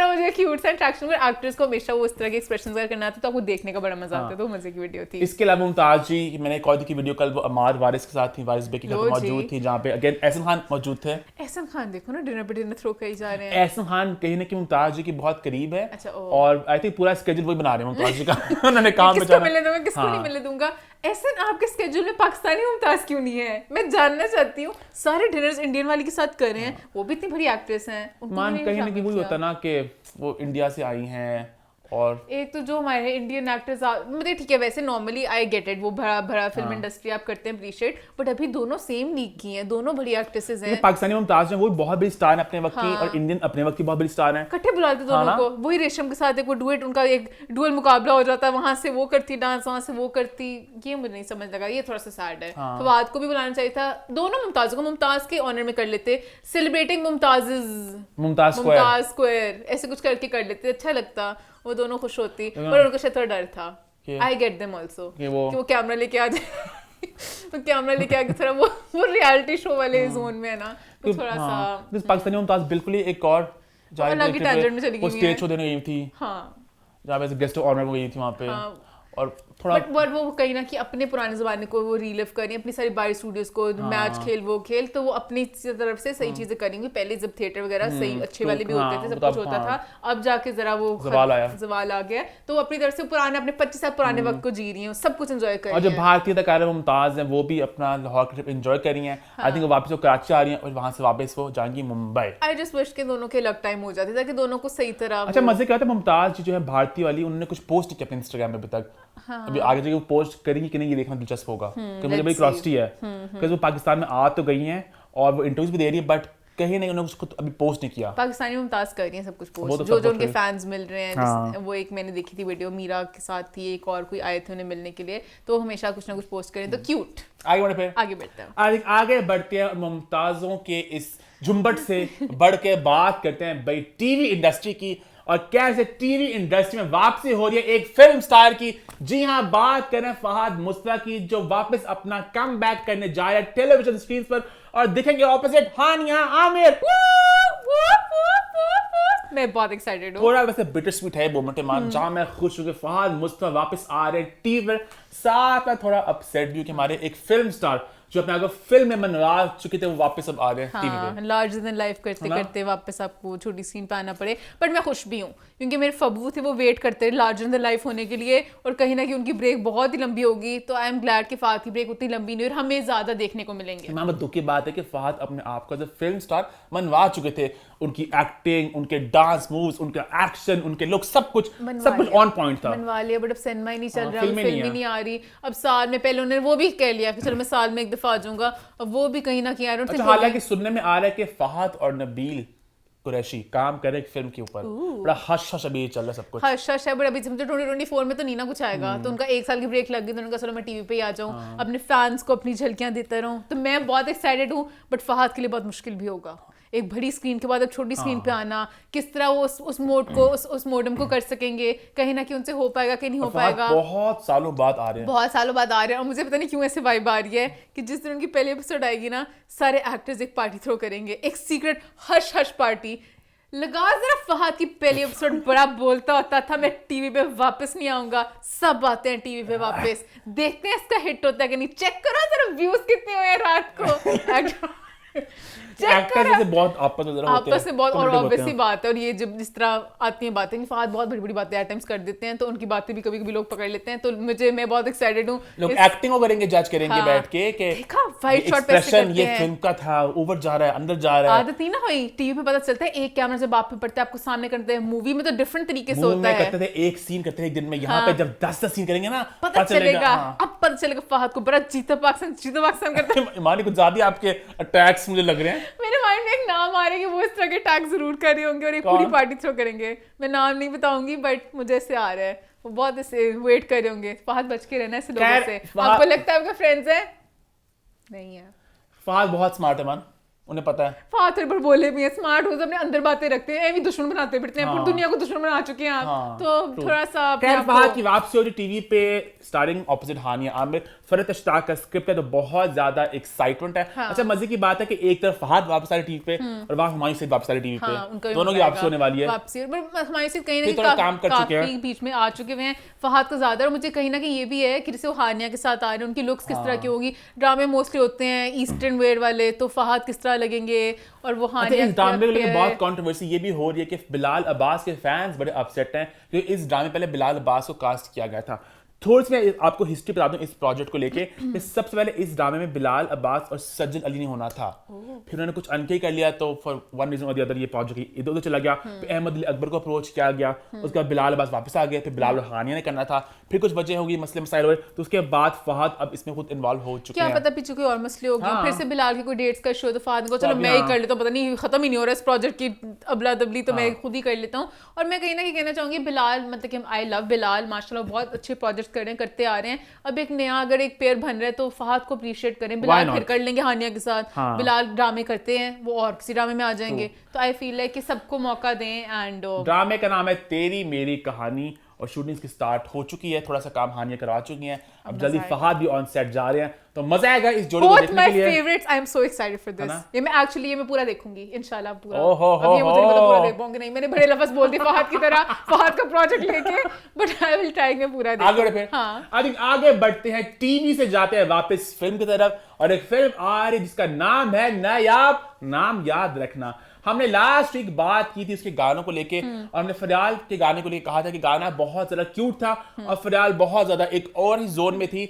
मुझे क्यूट सा अट्रैक्शन में एक्टर्स को हमेशा वो इस तरह के एक्सप्रेशंस अगर करना आता तो आपको देखने का बड़ा मजा आता है। तो मजे की वीडियो थी। इसके अलावा मुमताज जी मैंने एक और की वीडियो कल वो अमार वारिस के साथ थी, वारिस बे की घर मौजूद थी जहाँ पे अगेन एहसन खान मौजूद थे। एहसन खान देखो ना डिनर पे डिनर थ्रो करी जा रहे हैं। एहसन खान कहीं ना कहीं मुमताज जी की बहुत करीब है। अच्छा, और आई थिंक पूरा स्केड्यूल वही बना रहे हैं मुमताज जी का। उन्होंने काम किसको मिलने दूंगा, किसको नहीं मिलने दूंगा। ऐसा आपके स्केड्यूल में पाकिस्तानी मुमताज क्यों नहीं है? मैं जानना चाहती हूँ। सारे डिनर्स इंडियन वाली के साथ कर रहे हैं, वो भी इतनी बड़ी एक्ट्रेस हैं। मान कहीं ना कहीं वही होता ना कि वो इंडिया से आई हैं। और एक तो जो हमारे इंडियन एक्टर्स मतलब ठीक है, वैसे नॉर्मली आई गेट इट, वो भरा फिल्म इंडस्ट्री आप करते हैं अप्रिशिएट, बट अभी दोनों सेम लीग की हैं, दोनों बड़ी एक्ट्रेसेस हैं। पाकिस्तानी मुमताज हैं, वो बहुत बड़ी स्टार है अपने वक्त की, और इंडियन अपने वक्त की बहुत बड़ी स्टार हैं। इकट्ठे बुलाते दोनों को। वही रेशम के साथ एक वो डुएट, उनका एक डुअल मुकाबला हो जाता है, वहां से वो करती डांस, वहां से वो करती। ये मुझे नहीं समझ लगा, ये थोड़ा सा सैड है। फवाद को भी बुलाना चाहिए था। दोनों मुमताज को मुमताज के ऑनर में कर लेते, सेलिब्रेटिंग मुमताज स्क्वायर ऐसे कुछ करके कर लेते, अच्छा लगता, वो दोनों खुश होती। पर उनको शायद थोड़ा डर था। आई गेट देम आल्सो कि वो कैमरा लेके आ जाए। तो कैमरा लेके आके थोड़ा वो रियलिटी शो वाले जोन में है ना, तो थोड़ा सा पाकिस्तानी मुमताज बिल्कुल ही एक और अलग ही टेंशन में चली गई है। स्टेज शो देने गई थी, जहाँ पे गेस्ट ऑफ ऑनर में गई थी वहाँ पे। और थोड़ा बट वो कहीं ना कहीं अपने पुराने ज़माने को वो रीलिव करें, अपनी सारी बाहरी स्टूडियोज को मैच खेल वो खेल, तो वो अपनी तरफ से सही चीजें करेंगे। पहले जब थिएटर वगैरह सही अच्छे वाले भी होते थे, सब कुछ होता था, अब जाके जरा वो जवाल आ गया, तो वो अपनी तरफ से पुराने अपने 25 साल पुराने वक्त को जी रही हैं, सब कुछ एंजॉय कर रही हैं। और जो भारतीय अदाकारा मुमताज हैं वो भी अपना लाहौर की ट्रिप एंजॉय कर रही हैं। आई थिंक वापस वो कराची आ रही हैं और वहां से वापस वो जाएंगी मुंबई। आई जस्ट विश के दोनों के अलग टाइम हो जाते ताकि दोनों को सही तरह। अच्छा मजे क्या था, मुमताज जी जो है भारतीय वाली, उन्होंने कुछ पोस्ट किया अपने इंस्टाग्राम पे अभी तक। अभी आगे जाके वो पोस्ट करेंगी कि नहीं ये देखना दिलचस्प होगा, क्योंकि मुझे बड़ी क्यूरियोसिटी है, क्योंकि वो पाकिस्तान में आ तो गई हैं और वो इंटरव्यूज भी दे रही है, बट कहीं नहीं उन्होंने उसको अभी पोस्ट नहीं किया। पाकिस्तानी मुमताज कर रही हैं सब कुछ वो पोस्ट, तो जो सब जो कुछ उनके है। फैंस मिल रहे हैं हाँ। वो एक मैंने देखी थी वीडियो, मीरा के साथ थी, एक और कोई आए थे उन्हें मिलने के लिए, तो हमेशा कुछ ना कुछ पोस्ट करें, तो क्यूट। आगे बढ़े फिर आगे बढ़ते हैं। आगे बढ़ते हैं, मुमताजों के इस झुंबट से बढ़ के बात करते हैं भाई टीवी इंडस्ट्री की, और कैसे टीवी इंडस्ट्री में वापसी हो रही है एक फिल्म स्टार की। जी हाँ, बात करें फहद मुस्तफा की, जो वापस अपना कम बैक करने जा रहा है टेलीविजन स्क्रीन पर, और दिखेंगे ऑपोजिट हानिया आमिर। मैं बहुत एक्साइटेड हूँ। थोड़ा वैसे बिटर स्वीट है मोमेंट मान, जहां मैं खुश हूं कि फहद मुस्तफा वापस आ रहे हैं टीवी पर। साथ में थोड़ा अपसेट भी हूं कि हमारे एक फिल्म स्टार जो अपने आगे फिल्म में मनवा चुके थे वो वापस अब आ रहे हैं टीवी पे। लार्जर देन लाइफ करते करते वापस आपको छोटी स्क्रीन पे आना पड़े, बट मैं खुश भी हूँ क्योंकि मेरे फब्बू थे वो वेट करते लार्जर देन लाइफ होने के लिए, और कहीं ना कहीं उनकी ब्रेक बहुत ही लंबी होगी, तो आई एम ग्लैड कि फहद की ब्रेक उतनी लंबी नहीं और हमें ज्यादा देखने को मिलेंगे। इमाम दुख की बात है कि फहद अपने आप को एज अ फिल्म स्टार मनवा चुके थे। उनकी एक्टिंग, उनके डांस मूव्स, उनका एक्शन, उनके लुक, सब कुछ ऑन पॉइंट था। मनवा लिया, बट अब सिनेमा ही नहीं चल रहा, फिल्म फिल्म ही नहीं आ रही। अब साल में पहले उन्होंने वो भी कह लिया कि चलो मैं साल में एक दफा आ जाऊंगा, अब वो भी कहीं ना कहीं आई डोंट थिंक। हालांकि सुनने में आ रहा है कि फहद और नबील कुरैशी काम कर रहे हैं फिल्म के ऊपर, बड़ा हश हश अभी चल रहा है सब कुछ। हर्ष है, बट अभी मुझे 2024 में तो नहीं ना कुछ आएगा, तो उनका एक साल की ब्रेक लग गई, तो उनका चलो मैं टीवी पे ही आ जाऊं, अपने फैंस को अपनी झलकियां देता रहूं, तो मैं बहुत एक्साइटेड हूं। बट फहद के लिए बहुत मुश्किल भी होगा, एक बड़ी स्क्रीन के बाद अब छोटी स्क्रीन पे आना, किस तरह वो उस मोड को उस मोडम को कर सकेंगे, कहीं ना कहीं उनसे हो पाएगा कि नहीं हो पाएगा। बहुत सालों बाद आ रहे हैं, बहुत सालों बाद आ रहे हैं, और मुझे पता नहीं क्यों ऐसे वाइब आ रही है कि जिस दिन उनकी पहली एपिसोड आएगी ना, सारे एक्टर्स एक पार्टी थ्रो करेंगे, एक सीक्रेट हश हश पार्टी। लगा जरा फहद की पहली एपिसोड बड़ा बोलता होता था मैं टीवी पे वापस नहीं आऊंगा, सब आते हैं टीवी पे वापस, देखते हैं इसका हिट होता है कि नहीं। चेक करो जरा व्यूज कितने हुए हैं रात को। एक्टर्स से बहुत आपस में आपस में बहुत, और ऑब्वियसली बात है, और ये जब जिस तरह आती हैं बातें, फहद बहुत बड़ी बड़ी बातें एट टाइम्स कर देते हैं, तो उनकी बातें भी कभी कभी लोग पकड़ लेते हैं, तो मैं बहुत एक्साइटेड हूँ। लोग एक्टिंग को करेंगे, जज करेंगे बैठ के कि देखा वाइट शॉट पे ऐसे करते ये हैं, फिल्म का था, ओवर जा रहा है, अंदर जा रहा है। आदत नहीं ना हुई, टीवी पे पता चलता है एक कैमरा जब आप पे पड़ता है आपको सामने करते हैं, मूवी में तो डिफरेंट तरीके से होता है। करते थे एक सीन करते थे एक दिन में, यहाँ पे जब 10 सीन करेंगे ना पता चलेगा। अब पता चलेगा फहद को बड़ा जीता पाकिस्तान करता है। इमानी कुछ ज्यादा आपके अटैक्स मुझे लग रहे हैं। मेरे माइंड में एक नाम आ रहा है कि वो इस तरह के अटैक जरूर कर रहे होंगे और एक पूरी पार्टी थ्रो करेंगे, मैं नाम नहीं बताऊंगी, बट मुझे ऐसे आ रहा है वो बहुत ऐसे वेट कर रहे होंगे। फहद बच के रहना ऐसे लोगों से। आपको लगता है आपके फ्रेंड्स हैं? नहीं है। फहद बहुत स्मार्ट है मान, उन्हें पता है। फहद थोड़े पर बोले भी है, स्मार्ट हो, अपने अंदर बातें रखते हैं, ऐवी दुश्मन बनाते फिरते हैं, पूरी दुनिया को दुश्मन बना चुके हैं आप, तो थोड़ा सा फहद की वापसी हो रही टीवी पे स्टारिंग ऑपोजिट हानिया आमिर। फरहत अश्ताक का स्क्रिप्ट है तो बहुत ज्यादा एक्साइटमेंट है। अच्छा मजे की बात है कि एक तरफ फहद वापस आ रही टीवी पे और वहां हुमायूं सईद वापस आ रही टीवी पे, दोनों की वापसी होने वाली है। हुमायूं सईद कहीं ना कहीं काम कर चुके हैं, बीच में आ चुके हुए हैं, फहद का ज्यादा। और मुझे कहीं ना कहीं ये भी है कि जैसे वो हानिया के साथ आ रहे हैं, उनकी लुक्स किस तरह की होगी। ड्रामे मोस्टली होते हैं ईस्टर्न वेयर वाले, तो फहद किस तरह लगेंगे, और वो हानिया इस ड्रामे को लेकर बहुत कंट्रोवर्सी ये भी हो रही है कि बिलाल अब्बास के फैंस बड़े अपसेट हैं क्योंकि इस ड्रामे पहले बिलाल अब्बास को कास्ट किया गया था। थोड़ी सी मैं आपको हिस्ट्री बता दूं इस प्रोजेक्ट को लेके कि सबसे पहले इस ड्रामे में बिलाल अब्बास और सज्जन अली ने होना था, फिर उन्होंने कुछ अनके कर लिया, तो फॉर वन रीजन और द अदर ये प्रोजेक्ट इधर उधर चला गया। फिर अहमद अली अकबर को अप्रोच किया गया, उसके बाद बिलाल अब्बास वापस आ गए, फिर बिलाल और हानिया ने करना था, फिर कुछ वजह होगी, मसले मसाइल हुए, तो उसके बाद फहद अब इसमें खुद इन्वॉल्व हो चुके हैं। क्या पता पीछे कोई और मसले हो गए, फिर से बिलाल के कोई डेट्स का शो, तो फहद को चलो मैं ही कर लेता हूँ, पता नहीं खत्म ही नहीं हो रहा इस प्रोजेक्ट की अबला दबली, तो मैं खुद ही कर लेता हूँ। और मैं कहीं ना कहीं कहना चाहूंगी बिलाल, मतलब कि आई लव बिलाल, माशाल्लाह बहुत अच्छे प्रोजेक्ट करते आ रहे हैं। अब एक नया अगर एक पेयर बन रहा है तो फहद को अप्रिशिएट करें। बिलाल फिर कर लेंगे हानिया के साथ, बिलाल ड्रामे करते हैं, वो और किसी ड्रामे में आ जाएंगे, तो आई फील लाइक कि सबको मौका दें। एंड ड्रामे का नाम है तेरी मेरी कहानी और शूटिंग की स्टार्ट हो चुकी है, थोड़ा सा काम हानिया करवा चुकी हैं, अब जल्दी फहद भी ऑन सेट जा रहे हैं, तो मजा आएगा इस जोड़ी को देखने के लिए। Both my favourites, I am so excited for this. ये मैं एक्चुअली मैं पूरा देखूंगी इंशाल्लाह पूरा। अब ये मुझे मतलब पूरा देख पाऊंगी नहीं, मैंने बड़े लफ्ज बोल दिए फहद की तरह, फहद का प्रोजेक्ट लेके, बट आई विल ट्राई मैं पूरा देखूं। आगे बढ़ते हैं, आगे बढ़ते हैं, टीवी से जाते हैं वापस फिल्म की तरफ, और एक फिल्म आ रही जिसका नाम है नायाब। नाम याद रखना, हमने लास्ट वीक बात की थी उसके गानों को लेके, और हमने फरियाल के गाने को लेके कहा था कि गाना बहुत ज्यादा क्यूट था और फरियाल बहुत ज्यादा एक और ही जोन में थी।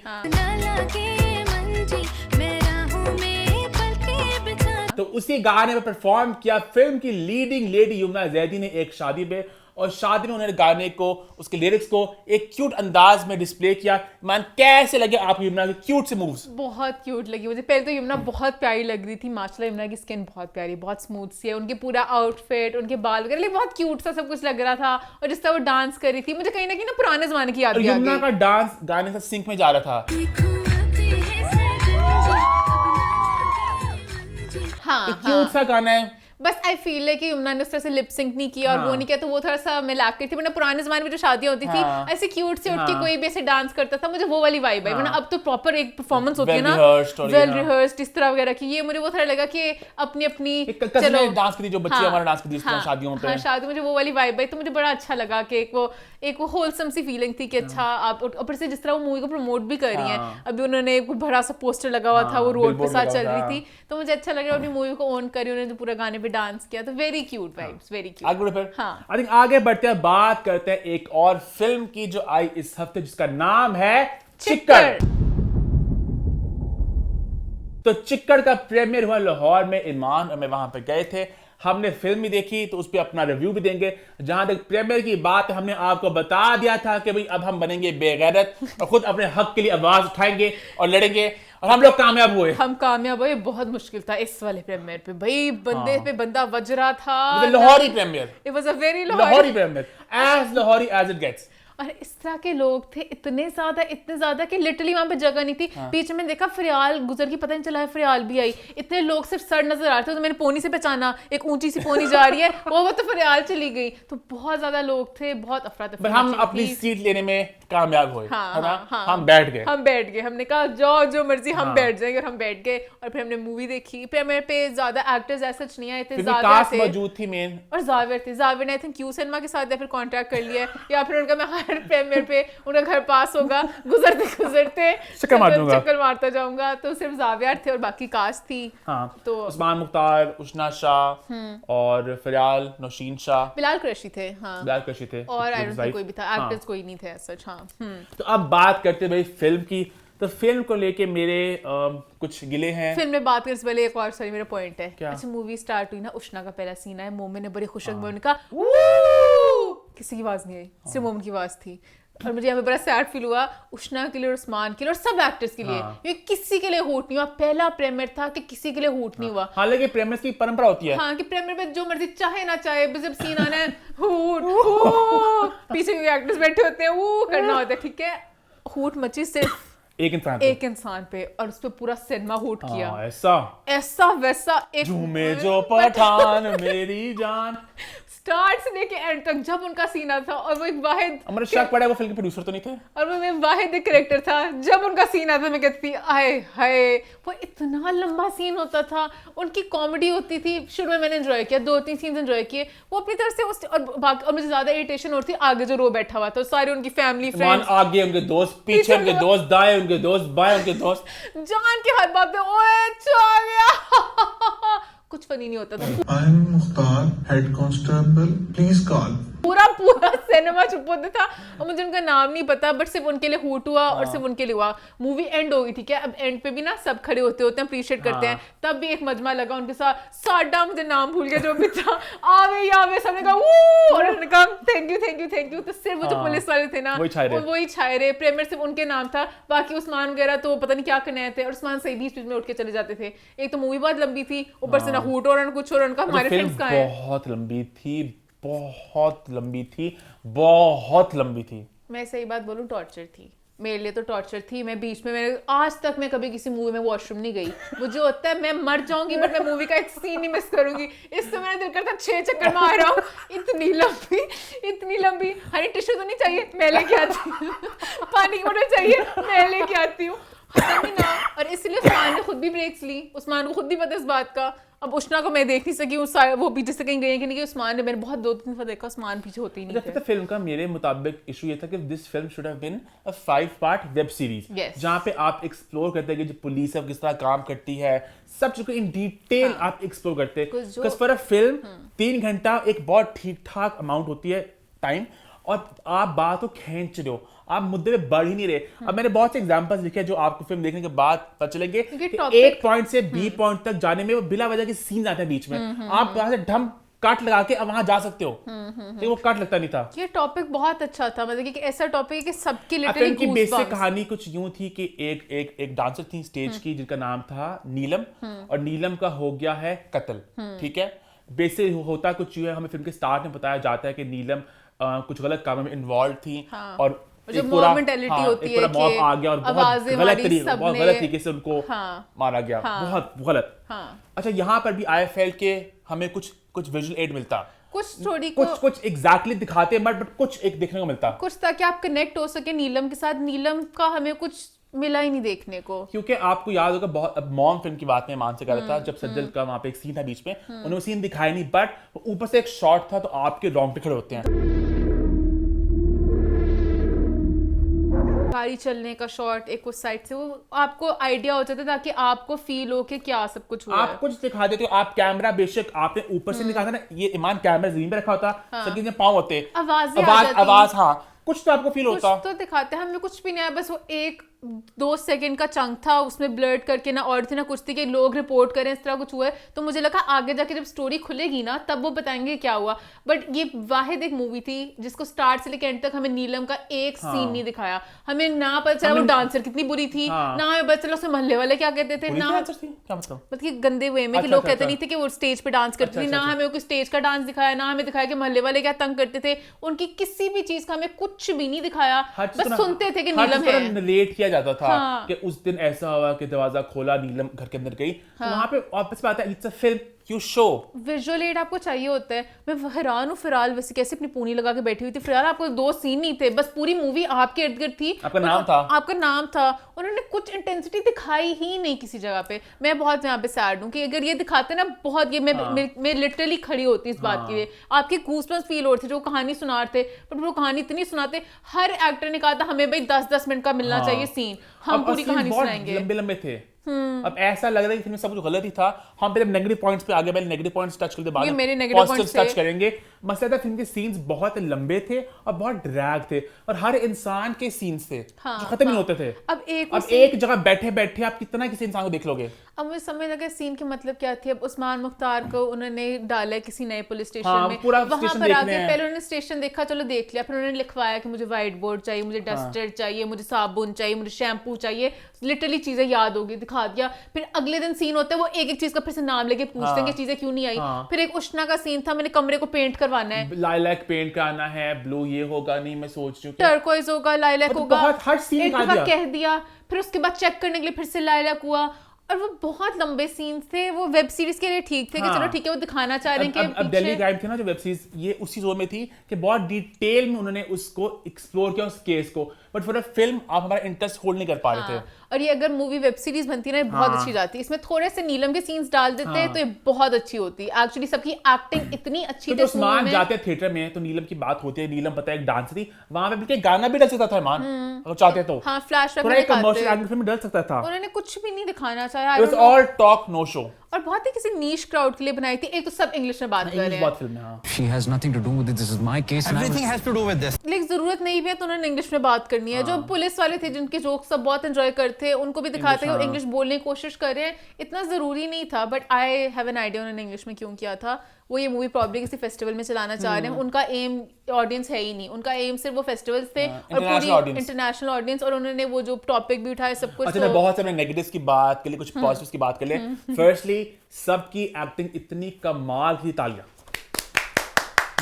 तो उसी गाने में परफॉर्म किया फिल्म की लीडिंग लेडी यमुना जैदी ने एक शादी पे, और शादी में उन्होंने गाने को, उसके लिरिक्स को एक क्यूट अंदाज में डिस्प्ले किया। मान कैसे लगे आपको यमुना के क्यूट से मूव्स? बहुत क्यूट लगी मुझे। पहले तो यमुना बहुत प्यारी लग रही थी, माशाल्लाह यमुना की स्किन बहुत प्यारी, बहुत स्मूथ सी है, उनके पूरा आउटफिट, उनके बाल वगैरह like बहुत क्यूट सा सब कुछ लग रहा था। और जिस तरह वो डांस कर रही थी, मुझे कहीं ना पुराने जमाने की याद और भी आ यमुना गई। का डांस गाने से सिंक में जा रहा था। हाँ क्यूट सा गाना है। बस आई फील है कि यमुना ने उस तरह से लिप सिंक नहीं किया और वो नहीं किया, तो वो थोड़ा सा मैं लैक करती थी। वरना पुराने जमाने में जो शादियां होती थी ऐसे क्यूट से उठ के कोई भी ऐसे डांस करता था, मुझे वो वाली वाइब है। वरना अब तो प्रॉपर एक परफॉर्मेंस होती है ना, वेल रिहर्स्ड इस तरह वगैरह की। ये मुझे वो थोड़ा लगा कि अपनी अपनी चलो डांस करी जो बच्चे हमारा डांस करती है शादियों पे। हाँ, शादी मुझे वो वाली वाइब है, तो मुझे बड़ा अच्छा लगा कि एक वो होलसम सी फीलिंग थी कि अच्छा आप ऊपर से जिस तरह वो मूवी को प्रमोट भी कर रही हैं। अभी उन्होंने एक बड़ा सा पोस्टर लगा हुआ था, वो रोड पे साथ चल रही थी, तो मुझे अच्छा लग रहा है अपनी मूवी को ऑन करी उन्होंने, जो पूरा गाने पे डांस किया, तो very cute vibes, very cute. आगे बढ़े फिर। हाँ। आई थिंक आगे बढ़ते हैं, बात करते हैं एक और फिल्म की जो आई इस हफ्ते, जिसका नाम है चिक्कड़। तो चिक्कड़ का प्रीमियर हुआ लाहौर में, ईमान और मैं वहां पे गए थे। हमने फिल्म भी देखी, तो उस पर अपना रिव्यू भी देंगे। जहां तक प्रीमियर की बात है, हमने आपको बता दिया था कि भाई अब हम बनेंगे बेगैरत और खुद अपने हक के लिए आवाज उठाएंगे और लड़ेंगे, और हम लोग कामयाब हुए। हम कामयाब हुए। बहुत मुश्किल था इस वाले प्रीमियर पे भाई, बंदे पे बंदा वज रहा था। Lahori premiere, it was a very Lahori premiere, as Lahori as it gets. और इस तरह के लोग थे इतने ज्यादा कि लिटरली वहां पे जगह नहीं थी। बीच में देखा फरियाल गुजर की, पता नहीं चला है फरियाल भी आई। इतने लोग सिर्फ सर नजर आ रहे थे, तो मैंने पोनी से पहचाना, एक ऊंची सी पोनी जा रही है, वो तो फरियाल चली गई। तो बहुत ज्यादा लोग थे, बहुत अफरा तफरी। हम अपनी सीट लेने में कामयाब हुए, है ना? हाँ, हम बैठ गए। हमने कहा जाओ जो मर्जी, हम बैठ जाएंगे, और हम बैठ गए। और फिर हमने मूवी देखी। प्रीमियर पे ज्यादा एक्टर्स ऐसा नहीं आए थे, कास्ट मौजूद थी मेन, और जावेर ने आई थिंक क्यू सिनेमा के साथ या फिर कॉन्ट्रैक्ट कर लिया, या फिर उनका मैं हर प्रीमियर पे उनका घर पास होगा, गुजरते चक्कर मारता जाऊंगा। तो सिर्फ जावेर थे और बाकी कास्ट थी। तो उस्मान मुख्तार, उशना शाह और फरियाल, नौशीन शाह, बिलाल कुरैशी थे। बिलाल कुरैशी थे, और आई डोंट थिंक कोई भी था, एक्टर्स कोई नहीं थे सच। तो अब बात करते हैं भाई फिल्म की। तो फिल्म को लेके मेरे कुछ गिले हैं। फिल्म में बात करने से पहले एक और सॉरी मेरा पॉइंट है। क्या? अच्छा मूवी स्टार्ट हुई ना, उशना का पहला सीन है, मोमिन ने बड़ी खुशक में उनका किसी की आवाज नहीं आई, सिर्फ मोमिन की आवाज थी। और मुझे यहाँ पे बड़ा सैड फील हुआ उशना के लिए और उस्मान के लिए और सब एक्टर्स के लिए। ये किसी के लिए हूट नहीं हुआ। पहला प्रीमियर था कि किसी के लिए हूट नहीं हुआ। हालांकि प्रीमियर की परंपरा होती है, हाँ, कि प्रीमियर में जो मर्जी चाहे ना चाहे, बस जब सीन आना है हूट, पीछे एक्टर्स बैठे होते हैं, वो करना होता है, ठीक है। हूट मची सिर्फ एक इंसान पे, और उस पे पूरा सिनेमा हूट किया। ऐसा वैसा एक झूमे जो पठान मेरी जान, स्टार्ट से लेके एंड तक जब उनका सीन आता था। और वो एक वाहिद, हमारा शक पड़ा वो फिल्म के प्रोड्यूसर तो नहीं थे, और वो एक वाहिद एक कैरेक्टर था जब उनका सीन आता था, मैं कहती थी आए हाय, वो इतना लंबा सीन होता था। उनकी कॉमेडी होती थी, शुरू में मैंने एंजॉय किया, 2-3 सीन्स एंजॉय किए। वो अपनी तरफ से और मुझे ज्यादा इरिटेशन होती थी आगे जो रो बैठा हुआ था, सारे उनकी फैमिली फ्रेंड्स, आगे उनके दोस्त, पीछे उनके दोस्त, दाएं उनके दोस्त, बाएं उनके दोस्त, जान के हर बात पे ओए आ गया कुछ फनी नहीं होता था। I am Mukhtar, head constable, please call. पूरा सिनेमा चुप होता था, और मुझे उनका नाम नहीं पता, बट सिर्फ उनके लिए हूट हुआ और सिर्फ उनके लिए हुआ। मूवी एंड हो गई, ठीक है। अब एंड पे भी ना सब खड़े होते हैं, अप्रिशिएट करते हैं, तब भी एक मजमा लगा उनके साथ। साडा मुझे नाम भूल गया जो भी था, आवे सबने कहा वो, और उन्होंने कहा थैंक यू। तो सिर्फ वो जो पुलिस वाले थे ना, वही छाए रहे। प्रीमियर सिर्फ उनके नाम था, बाकी उस्मान वगैरह तो पता नहीं क्या करने आए थे, और उस्मान सही बीच में उठ के चले जाते थे। एक तो मूवी बहुत लंबी थी, ऊपर से ना हूट और कुछ, और उनका हमारे फ्रेंड्स का है बहुत लंबी थी। मैं सही बात बोलूं, टॉर्चर थी मेरे लिए, तो टॉर्चर थी। मैं बीच में, मैंने आज तक मैं कभी किसी मूवी में वॉशरूम नहीं गई। मुझे होता है मैं मर जाऊंगी बट मैं मूवी का एक सीन नहीं मिस करूंगी। इससे मेरा दिल करता 6 चक्कर मार रहा हूँ, इतनी लंबी। हनी टिश्यू तो नहीं चाहिए, मैं लेके आती हूँ। पानी की बोतल चाहिए, मैं लेके आती हूँ। और इसलिए उस्मान ने खुद भी ब्रेक्स ली, उस्मान को खुद भी पता इस बात का। अब उशना को मैं देख नहीं सकी, वो पीछे से कहीं गई है कि नहीं, उस्मान ने, मैंने बहुत 2-3 दफा देखा उस्मान पीछे होती नहीं थे। फिल्म का मेरे मुताबिक इशू ये था कि this film should have been a 5-part web series, जहां पे आप एक्सप्लोर करते हैं कि जो पुलिस है किस तरह काम करती है, सब चीज़ को इन डिटेल आप एक्सप्लोर करते हैं। बिकॉज़ फॉर अ फिल्म 3 घंटा एक बहुत ठीक ठाक अमाउंट होती है टाइम, और आप बात को खींच रहे हो, आप मुद्दे पे बढ़ ही नहीं रहे। अब मैंने बहुत से एग्जांपल्स लिखे जो आपको फिल्म देखने के बाद पता चलेंगे कि एक पॉइंट से बी पॉइंट तक जाने में वो बिला वजह के सीन आते हैं बीच में, आप वहां से ढम कट लगा के अब वहां जा सकते हो, तो वो कट लगता नहीं था। ये टॉपिक बहुत अच्छा था, मतलब कि ऐसा टॉपिक है कि सबकी फिल्म लिटरली की बेसिक कहानी कुछ यूं थी कि एक डांसर थी स्टेज की जिनका नाम था नीलम, और नीलम का हो गया है कत्ल, ठीक है। बेसिक होता कुछ यूं है, हमें फिल्म के स्टार्ट में बताया जाता है कि नीलम कुछ गलत कामों में इन्वॉल्व थी, और जो मॉब मेंटालिटी होती है कि मॉब आ गया और बहुत गलत तरीके से उनको मारा गया, बहुत गलत। अच्छा, यहाँ पर भी आई फेल्ट के हमें कुछ विजुअल एड मिलता, कुछ स्टोरी कुछ एग्जैक्टली दिखाते बट कुछ एक देखने को मिलता, कुछ ताकि आप कनेक्ट हो सके नीलम के साथ। नीलम का हमें कुछ मिला ही नहीं देखने को, क्योंकि आपको याद होगा बहुत, अब मॉम फिल्म की बात में मान से कर रहा था, जब सज्जल का वहां पे एक सीन था बीच में, उन्होंने वो सीन दिखाया नहीं, बट ऊपर से एक शॉट था तो आपके रोंगटे खड़े होते हैं। गाड़ी चलने का शॉट एक उस साइड से, वो आपको आइडिया हो जाता है ताकि आपको फील हो कि क्या सब कुछ हुआ है। आप कुछ दिखा देते हो, आप कैमरा बेशक आपने ऊपर से दिखा था ना, ये ईमान कैमरा जमीन पे रखा होता, सबके में पाँव होते, आवाज, हाँ कुछ तो आपको फील होता, कुछ तो दिखाते हैं। हमें कुछ भी नहीं आया, बस वो 1-2 सेकंड का चंक था, उसमें ब्लर्ड करके ना और थी ना कुछ थी कि लोग रिपोर्ट करें इस तरह कुछ हुआ है। तो मुझे लगा आगे जाके जब स्टोरी खुलेगी ना तब वो बताएंगे क्या हुआ, बट ये वाहिद एक मूवी थी जिसको स्टार्ट से लेकर एंड तक हमें नीलम का एक सीन नहीं दिखाया। हमें ना पता चला वो डांसर कितनी बुरी थी, ना हमें पता चला उसमें मोहल्ले वाले क्या कहते थे, ना मतलब कि गंदे वे में कि लोग कहते नहीं थे कि वो स्टेज पे डांस करती थी, ना हमें कोई स्टेज का डांस दिखाया, ना हमें दिखाया कि मोहल्ले वाले क्या तंग करते थे, उनकी किसी भी चीज का हमें कुछ भी नहीं दिखाया, बस सुनते थे कि नीलम है। रिलेट किया जाता था कि उस दिन ऐसा हुआ कि दरवाजा खोला, नीलम घर के अंदर गई, तो वहां पे वापस आता है it's a film, you show visual add आपको चाहिए होता है। मैं हैरान हूँ फिराल वैसे कैसे अपनी पूनी लगा के बैठी हुई थी। फिराल आपको 2 सीन नहीं थे, बस पूरी मूवी आपके इर्द गिर्द थी, आपका नाम था, उन्होंने कुछ इंटेंसिटी दिखाई ही नहीं किसी जगह पे। मैं बहुत यहाँ पे सैड हूँ कि अगर ये दिखाते ना बहुत, ये मैं लिटरली खड़ी होती इस बात के लिए, आपके गूज़बम्स फील हो रहे थे जो कहानी सुना रहे थे, बट वो कहानी इतनी सुनाते, हर एक्टर ने कहा था हमें भाई 10-10 मिनट का मिलना चाहिए सीन, हम पूरी कहानी सुनाएंगे, लंबे थे। अब ऐसा लग रहा है कि फिल्म में सब कुछ गलत ही था। हम पहले नेगेटिव पॉइंट्स पे आगे, पहले नेगेटिव पॉइंट्स टच करते, बाद में पॉजिटिव्स टच करेंगे। मसला था फिल्म के सीन्स बहुत लंबे थे और बहुत ड्रैग थे, और हर इंसान के सीन्स थे जो खत्म नहीं होते थे। अब एक जगह बैठे बैठे आप कितना किसी इंसान को देख लोगे। अब मुझे समझ लगा सीन के मतलब क्या थे। अब उस्मान मुख्तार को उन्होंने डाला किसी नए पुलिस स्टेशन में, वहां पर आके पहले उन्होंने स्टेशन देखा, चलो देख लिया, फिर उन्होंने लिखवाया कि मुझे व्हाइट बोर्ड चाहिए, मुझे डस्टर चाहिए, मुझे साबुन चाहिए, मुझे शैम्पू चाहिए, लिटरली चीजें याद होगी, दिखा दिया। फिर अगले दिन सीन होता है वो एक चीज का फिर से नाम लेके पूछते हैं कि चीजें क्यों नहीं आई। फिर एक उष्णा का सीन था, मैंने कमरे को पेंट करवाना है, लाइलैक पेंट कराना है, ब्लू ये होगा नहीं, मैं सोच रही हूँ टर्कोइज होगा, लाइलैक होगा, हर सीन एक दफा कह दिया, फिर उसके बाद चेक करने के लिए फिर से लाइलैक हुआ। और वो बहुत लंबे सीन्स थे, वो वेब सीरीज के लिए ठीक थे कि चलो ठीक है वो दिखाना चाह रहे हैं कि अब दिल्ली क्राइम थी ना जो वेब सीरीज, ये उसी जोन में थी कि बहुत डिटेल में उन्होंने उसको एक्सप्लोर किया उस केस को, बट फॉर अ फिल्म आप हमारा इंटरेस्ट होल्ड नहीं कर पा रहे थे। और ये अगर मूवी वेब सीरीज बनती ना बहुत अच्छी जाती, इसमें थोड़े से नीलम के सीन्स डाल देते तो ये बहुत अच्छी होती। एक्चुअली सबकी एक्टिंग इतनी अच्छी थी। उस्मान जाते हैं थिएटर में तो नीलम की बात होती है, नीलम पता है एक डांसर थी, वहां पे बिल्कुल गाना भी डल सकता था ईमान अगर चाहते तो, हाँ फ्लैशबैक में कमर्शियल एंगल में डल सकता था। उन्होंने कुछ भी नहीं दिखाना चाहा, it was all talk no show, और बहुत ही किसी नीश क्राउड के लिए बनाई थी। एक तो सब इंग्लिश में बात कर रहे हैं, She has nothing to do with it. This is my case. Everything has to do with this. लेकिन जरूरत नहीं भी है तो उन्होंने इंग्लिश में बात करनी है। जो पुलिस वाले थे जिनके जोक सब बहुत एंजॉय करते, उनको भी दिखाते हैं इंग्लिश बोलने की कोशिश कर रहे हैं, इतना जरूरी नहीं था। But I have an idea उन्होंने इंग्लिश में क्यों किया था। वो ये मूवी प्रॉब्ली किसी फेस्टिवल में चलाना चाह रहे हैं, उनका एम ऑडियंस है ही नहीं, उनका एम सिर्फ वो फेस्टिवल्स थे और पूरी इंटरनेशनल ऑडियंस, और उन्होंने वो जो टॉपिक भी उठाया सब कुछ। अच्छा, बहुत सारे नेगेटिव्स की बात के लिए कुछ पॉजिटिव्स की बात कर ले। फर्स्टली सबकी एक्टिंग इतनी कमाल की, तालियां।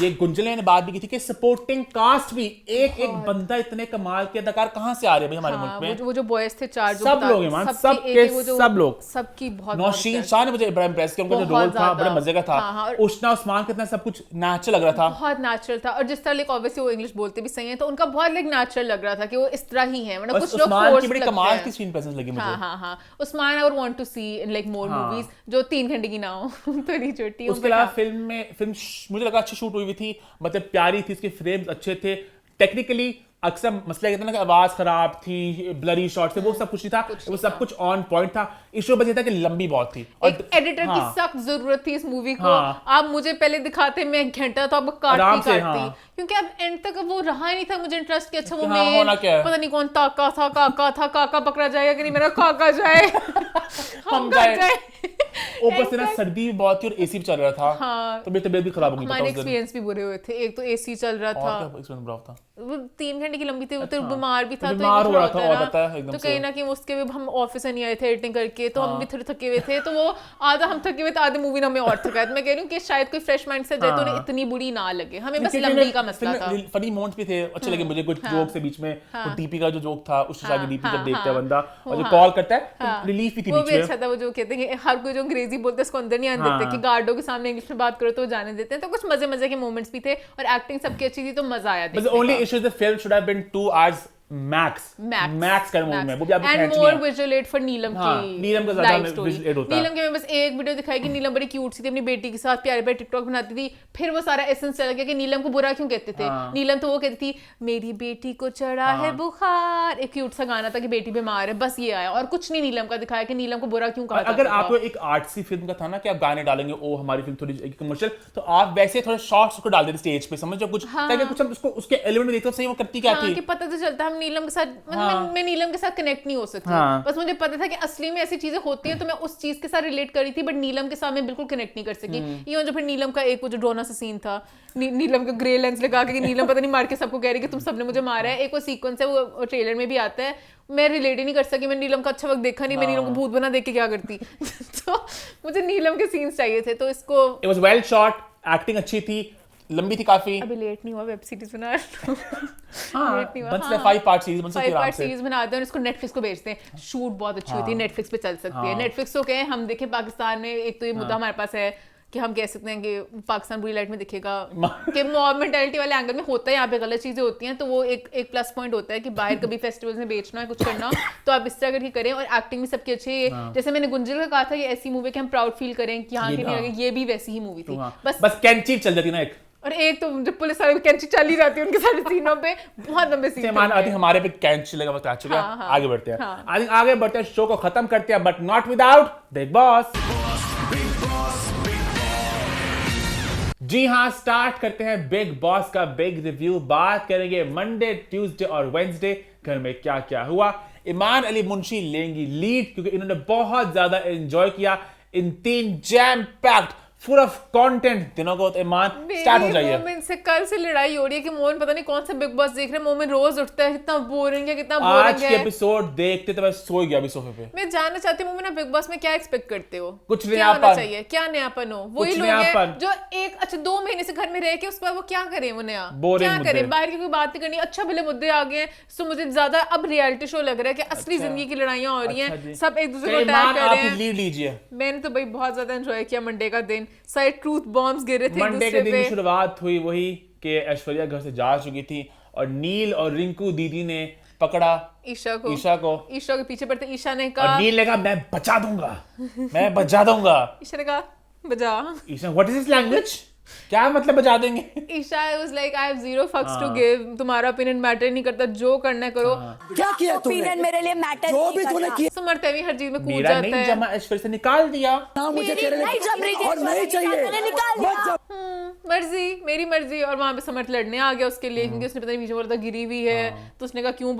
ये गुंजले ने बात भी की थी कि सपोर्टिंग कास्ट भी एक बंदा इतने कमाल के अदाकार कहाँ से आ रहे हैं भाई हमारे मुल्क में। वो जो बॉयज थे 4 सब लोग हैं मान, सब लोग, सबकी बहुत। नौशीन शाह ने मुझे बड़ा इंप्रेस किया, उनका जो रोल था बड़ा मजे का था। उष्णा उस्मान कितना सब कुछ नेचुरल लग रहा था, बहुत नेचुरल था। और जिस तरह लाइक ऑब्वियसली वो इंग्लिश बोलते भी सही है तो उनका बहुत लाइक नेचुरल लग रहा था कि वो इस तरह ही है। मतलब कुछ लोग उस्मान की बड़ी कमाल की स्क्रीन प्रेजेंस लगी मुझे। हां Usman I want to see in like more movies जो 3 घंटे की ना हो, थोड़ी छोटी। उसके अलावा फिल्म मुझे लगा अच्छी शूट हुई थी, मतलब प्यारी थी, इसके फ्रेम्स अच्छे थे, टेक्निकली अक्सर मसला कहते हैं ना कि आवाज खराब थी, ब्लरी शॉट से, वो सब कुछ नहीं था, वो सब कुछ ऑन पॉइंट था। इशू बस ये था कि लंबी बहुत थी और एक एडिटर की सख्त जरूरत थी इस मूवी को। हाँ। आप मुझे पहले दिखाते, मैं एक घंटा तो अब आराम से, काटती हाँ। क्योंकि अब एंड तक वो रहा ही नहीं था मुझे इंटरेस्ट कि अच्छा वो हाँ, होना क्या है? पता नहीं कौन ताका था, काका था, काका पकड़ा जाएगा कि नहीं, मेरा काका जाए हम जाए। ऊपर से ना सर्दी भी बहुत थी और एसी भी चल रहा था। हाँ। तो मेरी तबीयत भी खराब हो गई। हमारे एक्सपीरियंस भी बुरे हुए थे। एक तो एसी चल रहा था, था वो 3 घंटे की लंबी थी, वो तो बीमार भी था, तो बीमार हो रहा था होता है और ना। पता है एकदम तो से। कहीं ना कहीं उसके भी हम ऑफिस से नहीं आए थे एडिटिंग करके, तो हम भी थोड़े थके हुए थे, तो वो आधा हम थके हुए थे, आधे मूवी हमें और थकाया। तो मैं कह रही हूँ कि शायद कोई फ्रेश माइंड से जाए तो उन्हें इतनी बुरी ना लगे, हमें बस लंबी का मसला था। फनी मोमेंट्स भी थे, अच्छे लगे मुझे कुछ जोक से बीच में। वो डीपी का जो जोक था, उस के डीपी जब देखता है बंदा और जो कॉल करता है, रिलीफ भी थी वो बीच भी में। अच्छा था। वो जो कहते हैं कि हर कोई जो अंग्रेजी बोलते हैं उसको अंदर नहीं आने देते, कि गार्डों के सामने इंग्लिश में बात करो तो जाने देते हैं। तो कुछ मजे मजे के मोमेंट्स भी थे और एक्टिंग सबकी अच्छी थी, तो मजा आया देखने का। Only issue the film should have been 2 hours max का मूवी में, वो भी आपको एंड खींच मोर लिया। विजुअल एड फॉर नीलम हाँ, की नीलम का ज्यादा लाइफ स्टोरी। visual aid होता है। नीलम के में बस एक वीडियो दिखाई कि नीलम बड़ी क्यूट सी थी अपनी बेटी के साथ, प्यारे प्यारे टिकटॉक बनाती थी। फिर वो सारा एसेंस चला गया कि नीलम को बुरा क्यों कहते थे। हाँ। नीलम तो वो कहती थी मेरी बेटी को चढ़ा है बुखार, एक क्यूट सा गाना था कि बेटी बीमार है, बस ये आया और कुछ नहीं नीलम का दिखाया कि नीलम को बुरा क्यों कहा जाता अगर था। आपको एक आर्टसी फिल्म का था ना कि आप गाने डालेंगे, ओ हमारी फिल्म थोड़ी कमर्शियल, तो आप वैसे थोड़े शॉर्ट्स को डाल देते स्टेज पे, समझ, कुछ ताकि कुछ हम उसको उसके एलिमेंट में देखते सही वो करती क्या थी। कि पता तो चलता हम नीलम के साथ, मतलब मैं नीलम के साथ कनेक्ट नहीं हो सकती। हाँ। बस मुझे पता था कि असली में ऐसी चीजें होती हैं, तो मैं उस चीज के साथ रिलेट करी थी, बट नीलम के साथ मैं बिल्कुल कनेक्ट नहीं कर सकी। ये जो फिर नीलम का एक वो जो ड्रोना सा सीन था, नीलम का ग्रे लेंस लगा के नीलम पता नहीं मार के सबको कह रही कि तुम सबने मुझे मारा है। एक वो सीक्वेंस है, वो ट्रेलर में भी आता है, मैं रिलेट ही नहीं कर सकी। मैं नीलम का अच्छा वक्त देखा नहीं, मैं नीलम को भूत बना देख के क्या करती। तो मुझे नीलम के सीन्स चाहिए थे, तो इसको it was well shot, acting अच्छी थी, लंबी थी काफी। अभी लेट नहीं हुआ, वेब सीरीज बना हाँ, लेट नहीं हुआ। बन सकता है 5 part सीरीज बन सकती है 5 आराम part से। सीरीज बनाते हैं और इसको नेटफ्लिक्स को भेजते हैं। शूट बहुत अच्छी होती है, नेटफ्लिक्स पे चल सकती है। नेटफ्लिक्स तो कहें हम देखें पाकिस्तान में, एक तो ये मुद्दा हमारे पास है कि हम कह सकते हैं कि पाकिस्तान बुरी लाइट में दिखेगा कि मॉब मेंटालिटी वाले एंगल में होता है, यहाँ पे गलत चीजें होती हैं, तो वो एक प्लस पॉइंट होता है कि बाहर कभी फेस्टिवल्स में बेचना है, कुछ करना, तो आप इस तरह करके करें। और एक्टिंग भी सबकी अच्छी है। जैसे मैंने गुंजल का कहा था, ये ऐसी मूवी कि हम प्राउड फील करें कि यहाँ की नहीं लगे, ये भी वैसी ही मूवी थी। बस कैंची चल जाती ना एक, और एक तो जब पुलिस वाले कैंची चल ही जाती है उनके सारे सीनों पे, बहुत लंबे सीन आई थिंक हमारे पे कैंची लगा वक्त आ चुका है। आगे बढ़ते हैं, आई थिंक आगे बढ़ते हैं, शो को खत्म करते हैं, but not without Bigg Boss. जी हाँ, स्टार्ट करते हैं बिग बॉस का बिग रिव्यू। बात करेंगे मंडे, ट्यूसडे और वेडनेसडे घर में क्या क्या हुआ। ईमान अली मुंशी लेंगी लीड क्योंकि इन्होंने बहुत ज्यादा एंजॉय किया इन 3 jam packed full of content दिनों को। तो ईमान स्टार्ट हो जाइए। मोमिन से कल से लड़ाई हो रही है कि मोमिन पता नहीं कौन सा बिग बॉस देख रहे हैं। मोमिन रोज उठता है, कितना बोरिंग है, कितना बोरिंग आज है। के एपिसोड देखते तो मैं सो गया अभी सोफे पे। मैं जानना चाहती हूँ मोमिन, बिग बॉस में क्या एक्सपेक्ट करते हो? कुछ क्या होना नयापन चाहिए, क्या नयापन हो? वही कुछ लोग हैं नयापन। जो एक अच्छा 2 महीने से घर में रह के उसके बाद वो क्या करें, वो नया Boring क्या मुद्दे। करें, बाहर की कोई बात नहीं करनी। अच्छा भले मुद्दे आ गए हैं, तो मुझे ज्यादा अब रियलिटी शो लग रहा है कि असली जिंदगी की लड़ाइयां हो रही हैं, सब एक दूसरे को अटैक कर रहे हैं। लीड लीजिए। मैंने तो भाई बहुत ज्यादा एंजॉय किया मंडे का दिन। सारे ट्रूथ बॉम्ब्स गिर रहे थे एक मंडे के दूसरे दिन की पे। शुरुआत हुई वही कि ऐश्वर्या घर से जा चुकी थी और नील और रिंकू दीदी ने पकड़ा ईशा को ईशा के पीछे पड़ते ईशा ने और कहा, नील ने कहा मैं बचा दूंगा, मैं बचा दूंगा। ईशा ने कहा बजा। Esha what is this language, क्या मतलब बचा देंगे? Esha was like I have 0 fucks to give, तुम्हारा ओपिनियन मैटर नहीं करता, जो करना करो। क्या किया तूने? ओपिनियन मेरे लिए मैटर जो भी तूने किया। समर्थ भी हर चीज में कूद मेरा जाता नहीं है। जमा ऐश्वर्या से निकाल दिया ना मुझे तेरे लिए और नहीं चाहिए, मर्जी, मेरी मर्जी। और वहां पे समर्थ लड़ने आ गया उसके लिए, क्योंकि उसने पता नहीं बीच में बोला था गिरी हुई है, तो उसने कहा क्यों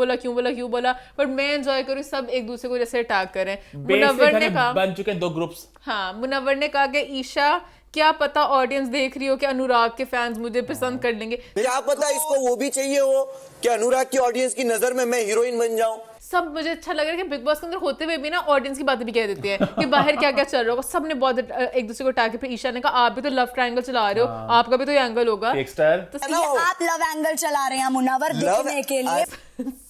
बोला। बट मैं एंजॉय करूँ सब एक दूसरे को जैसे अटैक करें। मुनव्वर ने कहा, बन चुके 2 ग्रुप्स। हाँ, मुनव्वर ने कहा कि ईशा क्या पता ऑडियंस देख रही हो कि अनुराग के फैंस मुझे पसंद कर लेंगे, क्या पता इसको वो भी चाहिए हो कि अनुराग की ऑडियंस की नजर में मैं हीरोइन बन जाऊं। सब मुझे अच्छा लग रहा है कि बिग बॉस के अंदर होते हुए भी ना ऑडियंस की बातें भी कह देते हैं कि बाहर क्या क्या चल रहा होगा। सबने बहुत एक दूसरे को अटैक किया। फिर ईशा ने कहा आप भी तो लव ट्रायंगल चला रहे हो, आपका भी तो ये एंगल होगा। तो आप लव एंगल चला रहे हैं मुनव्वर दिखने के लिए।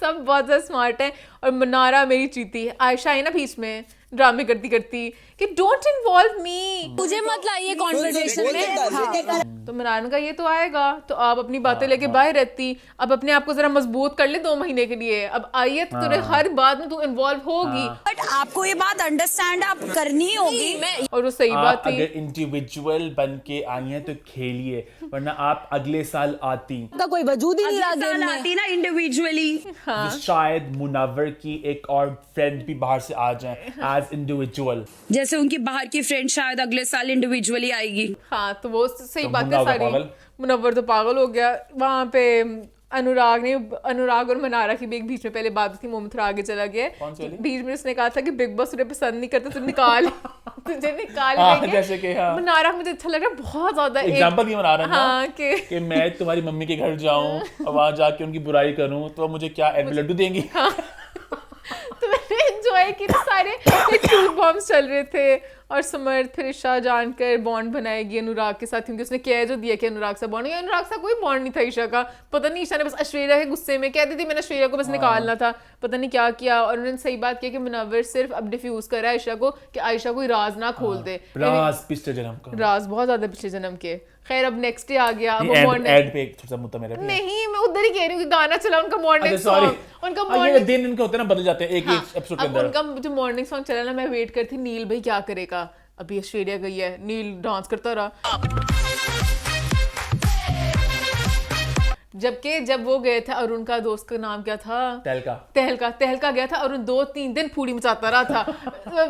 सब बहुत ज्यादा स्मार्ट है। और मनारा मेरी चीती है, आयशा है ना बीच में, ड्रामे करती करती कि डोंट इन्वॉल्व मी, मुझे मत लाइए कॉन्वर्सेशन में। तो इमरान का ये तो आएगा तो आप अपनी बातें लेके बाहर रहती, अब अपने आप को जरा मजबूत कर ले 2 महीने के लिए, अब आइए तो तेरे हर बात में तू इन्वॉल्व होगी। बट आपको ये बात अंडरस्टैंड आप करनी होगी। और वो सही बात थी। अगर इंडिविजुअल बन के आई हैं तो खेलिए, वरना आप अगले साल आती का कोई वजूद ही नहीं रहा गेम में। आती ना इंडिविजुअली। तो शायद मुनव्वर की एक और फ्रेंड भी बाहर से आ जाए एज इंडिविजुअल, जैसे उनकी बाहर की फ्रेंड शायद अगले साल इंडिविजुअली आएगी। हाँ तो वो सही तो बात है मुनव्वर सारी। पागल। मुनव्वर तो पागल हो गया वहाँ पे। अनुराग और मनारा की भी एक बीच में पहले बात थी, मोहम्मद आगे चला गया बीच में। उसने कहा था कि बिग बॉस तुझे पसंद नहीं करता, तू निकाल तुझे निकाल देंगे। जैसे कि हाँ। मनारा मुझे अच्छा लग रहा है बहुत ज्यादा। एग्जांपल दिया मनारा ने, हाँ, कि मैं तुम्हारी मम्मी के घर जाऊं और वहां जाके उनकी बुराई करूं तो मुझे क्या लड्डू देंगी। हाँ। तो मैंने एंजॉय की सारे ट्रूथ बॉम्ब्स चल रहे थे। और समर्थ फिर ईशा जानकर बॉन्ड बनाएगी अनुराग के साथ, क्योंकि उसने कह जो दिया कि अनुराग से बॉन्ड, अनुराग से कोई बॉन्ड नहीं था ईशा का। पता नहीं ईशा ने बस ऐश्वर्या के गुस्से में कहती थी मैंने ऐश्वर्या को बस निकालना था, पता नहीं क्या किया। और उन्होंने सही बात की कि मुनव्वर सिर्फ अब डिफ्यूज कर रहा है ईशा को कि आयशा कोई राज ना खोल दे। राज पिछले जन्म का, राज बहुत ज्यादा पिछले जन्म के। खैर अब नेक्स्ट डे आ गया। अब एड पे एक छोटा मुद्दा मेरा नहीं, मैं उधर ही कह रही हूँ कि गाना चला उनका मॉर्निंग सॉन्ग। उनका मॉर्निंग दिन इनके होते हैं ना, बदल जाते हैं एक एपिसोड के अंदर। उनका जो मॉर्निंग सॉन्ग चला ना, मैं वेट करती नील भाई क्या करेगा। अभी ऐश्वर्या गई है, नील डांस करता रहा। जब वो गए थे, अरुण का दोस्त का नाम क्या था, तहलका गया था। अरुण 2-3 दिन फूड़ी मचाता रहा था।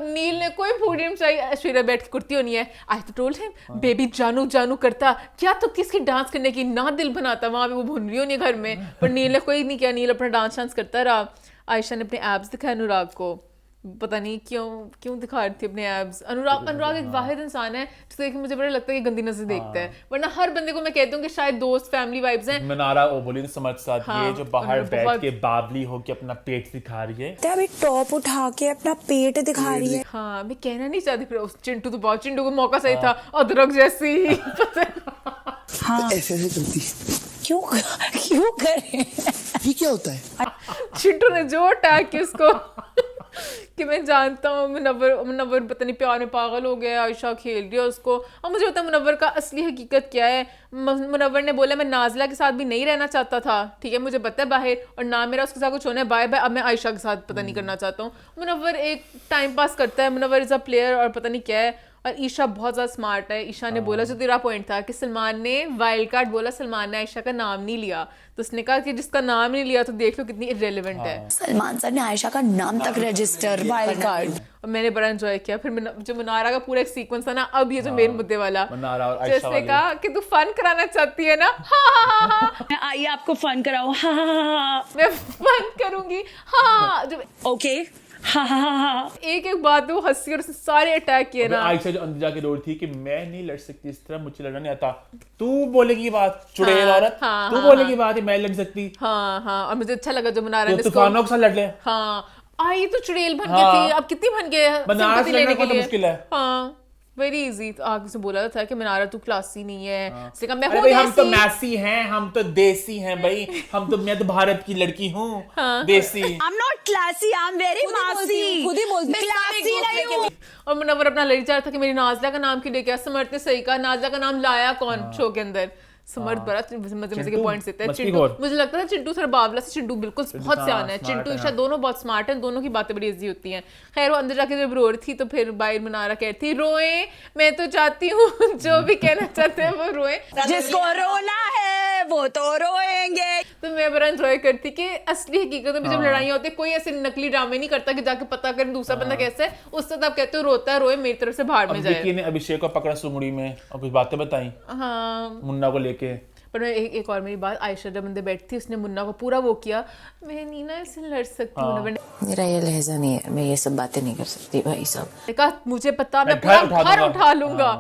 नील ने कोई फूड़ी मचाई, ऐश्वर्या बैठ के कुर्ती होनी है। आई तो टोल्ड हिम बेबी जानू करता क्या, तो किसकी डांस करने की ना दिल बनाता, वहां पे वो भून रही होनी घर में। पर नील ने कोई नहीं किया, नील अपना डांस करता रहा। आयशा ने अपने एब्स दिखाए अनुराग को, पता नहीं क्यों दिखा रही थी अपने एब्स। अनुराग एक वाहिद इंसान है जिसको देख के मुझे बड़ा लगता है कि गंदी नजर देखता है, वरना हर बंदे को मैं कहती हूँ कि शायद दोस्त फैमिली वाइब्स हैं। मनारा वो बोली तो समझ साथ ये जो बाहर बैठ के बावली होके अपना पेट दिखा रही है, अभी टॉप उठा के अपना पेट दिखा रही है। हाँ मैं कहना नहीं चाहती, फिर चिंटू तो बहुत, चिंटू को मौका सही था, अदरक जैसी। हाँ ऐसे करती क्यों करे, ये क्या होता है। चिंटू ने जो अटैक किया उसको कि मैं जानता हूँ मुनव्वर पता नहीं प्यार में पागल हो गया, आयशा खेल रही है उसको। और मुझे पता है मुनव्वर का असली हकीकत क्या है। मुनव्वर ने बोला मैं नाज़िला के साथ भी नहीं रहना चाहता था, ठीक है मुझे पता है बाहर, और ना मेरा उसके साथ कुछ होना है, बाय बाय। अब मैं आयशा के साथ पता नहीं करना चाहता हूँ। मुनव्वर एक टाइम पास करता है, मुनव्वर इज़ अ प्लेयर और पता नहीं क्या है। और ईशा बहुत ज़्यादा स्मार्ट है। ईशा ने बोला जो तेरा पॉइंट था कि सलमान ने वाइल्ड कार्ड बोला, सलमान ने आयशा का नाम नहीं लिया, तो उसने कहा कि जिसका नाम नहीं लिया तो देख लो कितनी इररिलेवेंट है। सलमान सर ने आयशा का नाम तक रजिस्टर वाइल्ड कार्ड। और मैंने बड़ा एंजॉय किया। फिर जो मुनारा का पूरा एक सीक्वेंस था ना, अब ये जो मेन मुद्दे वाला, जैसे कहा कि तू फन कराना चाहती है ना, मैं आइए आपको फन कराऊं, मैं फन करूंगी, ओके एक बात वो हंसी और सारे अटैक किए ना। आयशा जो अंदर जाके रोड थी कि मैं नहीं लड़ सकती इस तरह, मुझे लड़ना नहीं आता, तू बोलेगी बात चुड़ैल औरत, तू बोलेगी बात मैं लड़ सकती। हाँ और मुझे अच्छा लगा जो मुनारा ने तूफानों के साथ लड़ ले। हाँ आई तो चुड़ैल बन गई थी, अब कितनी बन गए बनारस लेने के लिए मुश्किल है। हाँ वेरी इजी। तो आगे से बोला था कि मनारा तू क्लासी नहीं है, इसलिए मैं हूं, हम तो मैसी हैं, हम तो देसी हैं भाई, मैं तो भारत की लड़की हूँ, देसी। I'm not classy, I'm very massy। खुद ही बोलती मैं क्लासी नहीं हूँ। और मुनव्वर अपना लड़ी जा रहा था कि मेरी नाज़िला का नाम क्यों लेके आया। समर्थ ने सही कहा, नाज़िला का नाम लाया कौन शो के अंदर। समर्थ बड़ा मजे के पॉइंट्स देता है। चिंटू मुझे लगता था चिंटू थोड़ा बावला से, चिंटू बिल्कुल बहुत सियाना है। चिंटू ईशा दोनों बहुत स्मार्ट हैं, दोनों की बातें बड़ी इजी होती हैं। खैर वो अंदर जाके जब रो रही थी तो फिर बाहर मुनारा कहती रोए, मैं तो चाहती हूँ जो भी कहना चाहते हैं वो रोए, जिसको रोना है वो तो रोएंगे। तो मैं बड़ा एंजॉय करती कि असली हकीकत में जब लड़ाइयाँ होती है कोई ऐसे नकली ड्रामे नहीं करता कि जाके पता करें दूसरा बंदा कैसा है, उससे तब कहते हो रोता है रोए, मेरी तरफ से बाहर में जाए। ने अभिषेक को पकड़ा सुमड़ी में और कुछ बातें बताई मुन्ना को लेके। पर एक और मेरी बात, आयशा जब अंदर बैठी थी उसने मुन्ना को पूरा वो किया, मैं नहीं ना ऐसे लड़ सकती हूँ। मेरा ये लहजा नहीं है, मैं ये सब बातें नहीं कर सकती भाई साहब। कहा मुझे पता, मैं पूरा घर उठा लूंगा,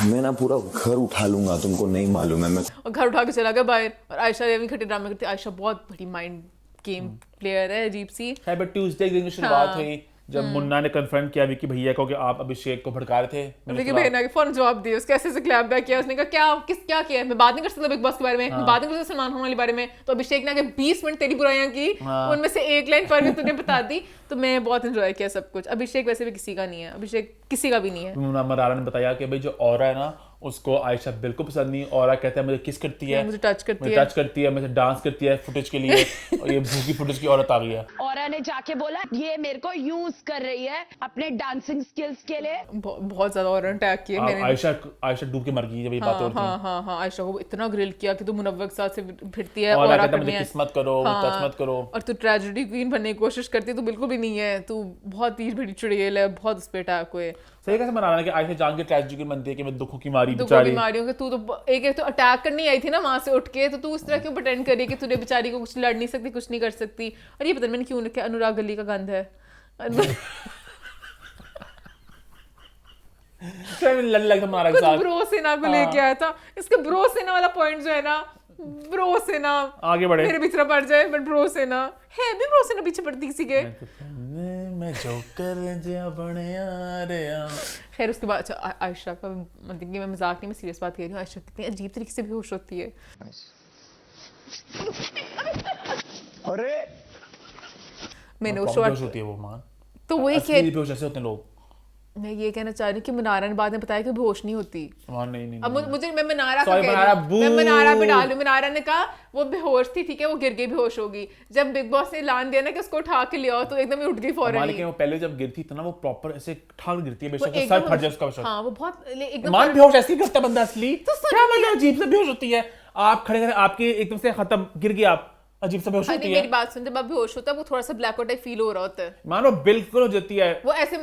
मैं ना पूरा घर उठा लूंगा, तुमको नहीं मालूम है। मैं और घर उठा के चला गया बाहर। और आयशा रेवी खट्टे ड्रामे करती। आयशा बहुत बड़ी माइंड गेम प्लेयर है, अजीब सी। ट्यूसडे की शुरुआत हुई जब मुन्ना ने कन्फ्रंट किया विकी भैया को कि आप अभिषेक को भड़का रहे थे, विकी भैया ने फौरन जवाब दिया, उसके ऐसे क्लैप बैक किया, उसने कहा क्या किया, मैं बात नहीं कर सकता बिग बॉस के बारे में, मैं बात नहीं कर सकता सलमान खान वाले बारे में। तो अभिषेक ने आगे 20 मिनट तेरी बुराइयां की, उनमें से एक लाइन पर भी तूने बता दी। तो मैं बहुत एंजॉय किया सब कुछ। अभिषेक वैसे भी किसी का नहीं है, अभिषेक किसी का भी नहीं है। मरारा ने बताया कि भाई जो ऑरा है ना उसको आयशा बिल्कुल पसंद नहीं। ऑरा कहता है मुझे किस करती है, मुझे टच करती है, मुझे डांस करती है फुटेज के लिए और ये भूखी फुटेज की औरत आ गई है। औरा ने जाके बोला ये मेरे को यूज कर रही है अपने डांसिंग स्किल्स के लिए। बहुत ज्यादा औरा ने अटैक किया। मैंने आयशा डूब के मर गई जब ये बात हो रही थी। हाँ आयशा को इतना ग्रिल किया कि तू मुनव्वर के साथ से फिरती है, औरा कहता मुझे किस मत करो, टच मत करो, और तू ट्रेजेडी क्वीन बनने की कोशिश करती है, तू बिल्कुल भी नहीं है, तू बहुत तीर बड़ी चुड़ैल है, बहुत उस पे अटैक हुए। सही कैसे मराना कि आयशा जान के ट्रेजेडी बनती है कि मैं दुखों की मारी बेचारी, दुखों की मारी हूं कि तू तो एक तो अटैक करनी आई थी ना वहां से उठ के, तो तू इस तरह क्यों प्रेटेंड करी कि तूने बेचारी को कुछ लड़ नहीं सकती, कुछ नहीं कर सकती। और ये पता नहीं मैंने क्यों लिखा अनुराग गली का गंध है। ब्रो सेना को लेके आया था, इसका ब्रो सेना वाला पॉइंट जो है ना, ब्रो सेना आगे बढ़े मेरे पीछे पड़ जाए, बट ब्रो सेना है भी, ब्रो सेना पीछे पड़ती किसी के। मैं जोकर बने आ रहा। खैर उसके बाद अच्छा आयशा का मतलब कि मैं मजाक नहीं, मैं सीरियस बात कह रही हूँ। आयशा कितनी अजीब तरीके से बेहोश होती है। अरे मैंने उस बेहोश होती है वो मान, तो वही बेहोश ऐसे होते हैं लोग। मैं ये कहना चाह रही हूँ कि मनारा ने बाद में बताया कि बेहोश नहीं होती। नहीं अब मुझे मैं मनारा का कह रही हूँ, मैं मनारा पे डालूं। मनारा ने कहा वो बेहोश थी, ठीक है, वो गिर गई, बेहोश होगी। जब बिग बॉस ने ऐलान दिया ना कि उसको उठा के ले आओ, तो एकदम ही उठ गई फौरन। लेकिन वो पहले जब गिरती थी ना वो प्रॉपर ऐसे ठाक गिरती है, बेशक सर फट जाए उसका बेशक। हां वो बहुत एकदम मान बेहोश ऐसे ही करता बंदा असली, क्या मतलब अजीब से बेहोश होती है। आप खड़े खड़े आपके एकदम से खत्म गिर गए, आप अजीब सा बेहोश होती है। मेरी बात सुन, जब आप बेहोश होता है वो थोड़ा सा ब्लैक आउट टाइप फील हो रहा होता है। मानो बिल्कुल हो जाती है, वो ऐसे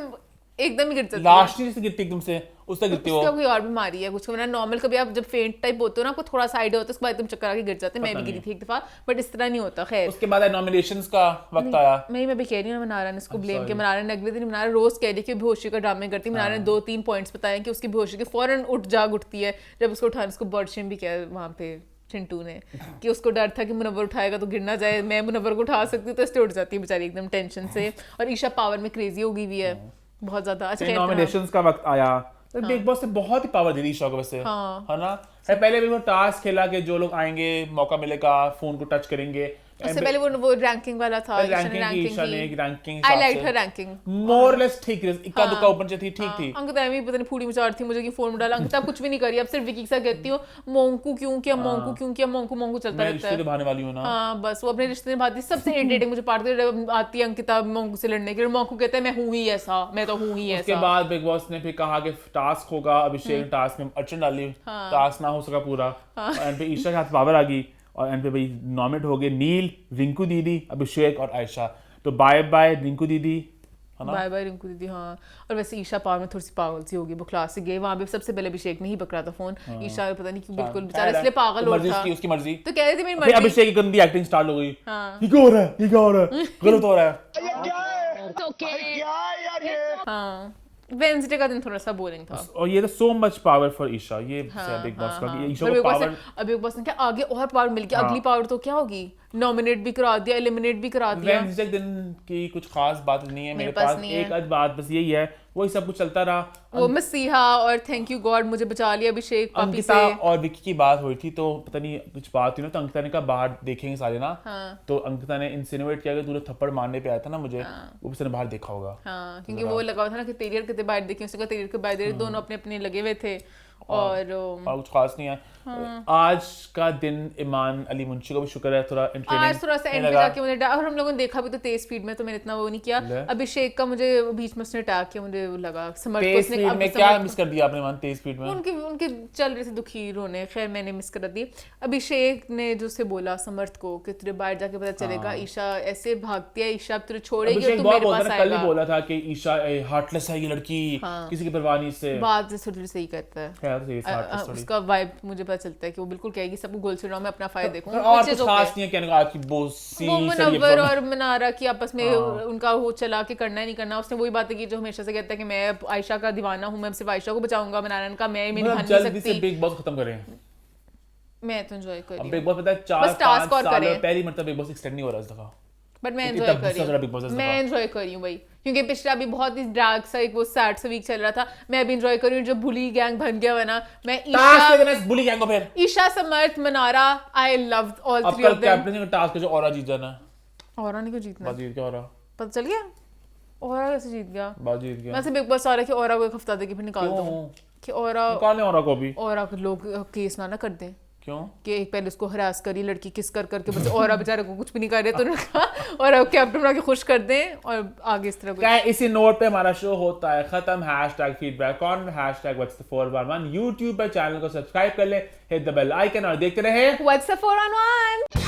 एकदम ही गिर जाती है, लास्ट जैसे गिरती एकदम से, उस तक गिरती है। उसका कोई और बीमारी है कुछ, वरना नॉर्मल कभी आप जब फेंट टाइप होते हो ना, आपको थोड़ा सा आइडिया होता है, उसके बाद एकदम चक्कर आके गिर जाते हैं। मैं भी गिरी थी एक दफा, बट इस तरह नहीं होता। खैर उसके बाद नॉमिनेशंस का वक्त आया। मैं भी कह रही हूँ मनारा ने इसको ब्लेम किया। मनारा ने अगले दिन, मनारा रोज कह रही कि बेहोशी का ड्रामे करती। मनारा ने 2-3 पॉइंट्स बताए कि उसकी बेहोशी के फौरन जाग उठती है जब उसको उठाने, उसको बर्ड शेम भी किया वहाँ पे चिंटू ने, कि उसको डर था कि मुनव्वर उठाएगा तो गिर ना जाए, मैं मुनव्वर को उठा सकती हूँ, तो इसलिए उठ जाती है बेचारी एकदम टेंशन से। और ईशा पावर में क्रेजी हो गई हुई है बहुत ज्यादा। अच्छा नॉमिनेशंस का वक्त आया, बिग बॉस ने बहुत ही पावर दी थी ईशा को वैसे, है ना। पहले भी वो टास्क खेला कि जो लोग आएंगे मौका मिलेगा फोन को टच करेंगे। उससे पहले वो रैंकिंग वाला था, ranking I like her ranking more और लेस ठीक, इक्का दुक्का ऊपर से थी, ठीक थी। अंकिता भी पता नहीं फूडी मचा रही थी मुझे कि फोन में डाला। अंकिता कुछ भी नहीं करी, अब सिर्फ विकी के साथ कहती हूँ मोंकू क्यों किया, मोंकू क्यों किया, मोंकू चलता रहता है। निभाने वाली हूं ना। हां बस वो अपने रिश्ते निभाती। सबसे इरिटेटिंग मुझे पार्ट आती है अंकिता मोंकू से लड़ने के लिए। मोंकू कहता है मैं हूं ही ऐसा, मैं तो हूं ही ऐसा। उसके बाद बिग बॉस ने फिर कहा कि टास्क होगा, अभिषेक ने टास्क में अड़चन डाली, टास्क ना हो सका पूरा, एंड फिर ईशा के हाथ पावर आ गई और एंड पे भाई नॉमिनेट हो गए नील, रिंकू दीदी, अभिषेक और आयशा। तो बाय बाय रिंकू दीदी, है ना, बाय बाय रिंकू दीदी। हाँ और वैसे ईशा पावर में थोड़ी सी पागल सी होगी, वो क्लास से गई वहां पे सबसे पहले अभिषेक ने ही पकड़ा था फोन। ईशा पता नहीं क्यों बिल्कुल बेचारा इसलिए पागल हो था, उसकी मर्जी, तो कह रही थी मेरी मर्जी। अभिषेक की गंदी एक्टिंग स्टार्ट हो गई, ये क्या हो रहा है, ये क्या हो रहा है, गलत हो रहा है। हाँ वेडनेसडे का दिन थोड़ा सा बोरिंग था, और ये तो so much power for Isha. ये बिग बॉस का ईशा को पावर, अब बिग बॉस ने क्या आगे और पावर मिल गया। अगली पावर तो क्या होगी, नॉमिनेट भी करा दिया, एलिमिनेट भी करा दिया। वेडनेसडे दिन की कुछ खास बात नहीं है मेरे पास, एक आध बात बस यही है, वही सब कुछ चलता रहा। वो मसीहा और थैंक यू गॉड मुझे बचा लिया अभिषेक पापी से। और विकी की बात हुई थी तो पता नहीं कुछ बात हुई ना, तो अंकिता ने कहा बाहर देखेंगे सारे ना। तो अंकिता ने इंसिनुएट किया कि तूने थप्पड़ मारने पे आया था ना मुझे, वो उसने बाहर देखा होगा। हाँ क्योंकि वो लगा हुआ था ना कि तेरी हरकतें बाहर देखी, उसने कहा तेरी हरकतें बाहर देखी, दोनों अपने अपने लगे हुए थे और कुछ खास नहीं है। आज का दिन ईमान अली मुंशी को भी शुक्र है थोड़ा आज थोड़ा सा एंड पे जाके मुझे, और हम लोगों ने देखा भी तो तेज स्पीड में, तो मैंने इतना वो नहीं किया। अभिषेक का मुझे बीच में उसने अटैक किया, मुझे लगा समर्थ को उसने में क्या मिस कर दिया आपने मान तेज स्पीड में, उनके चल रहे थे दुखी रोने, खैर मैंने मिस कर दी। अभिषेक ने जो से बोला समर्थ को कि तुझे बाहर जाके पता चलेगा ईशा ऐसे भागती है, ईशा तुझे छोड़ेगी और तू मेरे पास आएगा। कल ही बोला था कि ईशा हार्टलेस है, ये लड़की किसी की परवाह नहीं, इससे बात थोड़ी सही करता है, उसका वाइब मुझे पता चलता है कि वो बिल्कुल कहेगी सबको गोल से मैं अपना फायदा देखूं। और कुछ खास नहीं है कहने का कि बोसी मुनव्वर और मनारा की आपस में उनका वो चला के करना है नहीं करना। उसने वही बातें की जो हमेशा से कहता है कि मैं आयशा का दीवाना हूं, मैं सिर्फ आयशा को बचाऊंगा, मनारा का मैं मेरी बहन नहीं सकती। से बिग बॉस खत्म करें, मैं तो एंजॉय कर रही हूं। बिग बॉस पता है 4-5 साल पहली मर्तबा बिग बॉस एक्सटेंड नहीं हो रहा इस दफा, बट मैं इतना एंजॉय गुस्सा कर चला रही Big Boss हूँ, इस मैं दफा। एंजॉय कर रही हूँ भाई, क्योंकि पिछला भी बहुत ही डार्क सा एक वो सैड सा वीक चल रहा था, मैं अभी एंजॉय कर रही हूँ। जो बुली गैंग बन गया हुआ ना, मैं टास्क लेकर इस बुली गैंग को फिर ईशा, समर्थ, मनारा, आई लव ऑल अब थ्री कल ऑफ देम। कैप्टन का टास्क जो ऑरा जीत जाना है, और नहीं को जीतना, बात जीत गया ऑरा, पता चल गया और कैसे जीत गया। बात जीत गया। मैं से बिग बॉस आ रहा है कि और को एक हफ्ता दे के फिर निकाल दूं कि और निकालने ऑरा को भी, और लोग केस ना कर दें क्यों कि एक पहले उसको हरास करी लड़की किस कर करके बस और बेचारे को कुछ भी नहीं कर रहे, तो उन्होंने कहा और कैप्टन बना के खुश कर दें और आगे इस तरह क्या है, इसी नोट पे हमारा शो होता है खत्म। #feedback on #what's the 411 YouTube पर चैनल को सब्सक्राइब कर ले, हिट द बेल आइकन और देखते रहे What's the 411।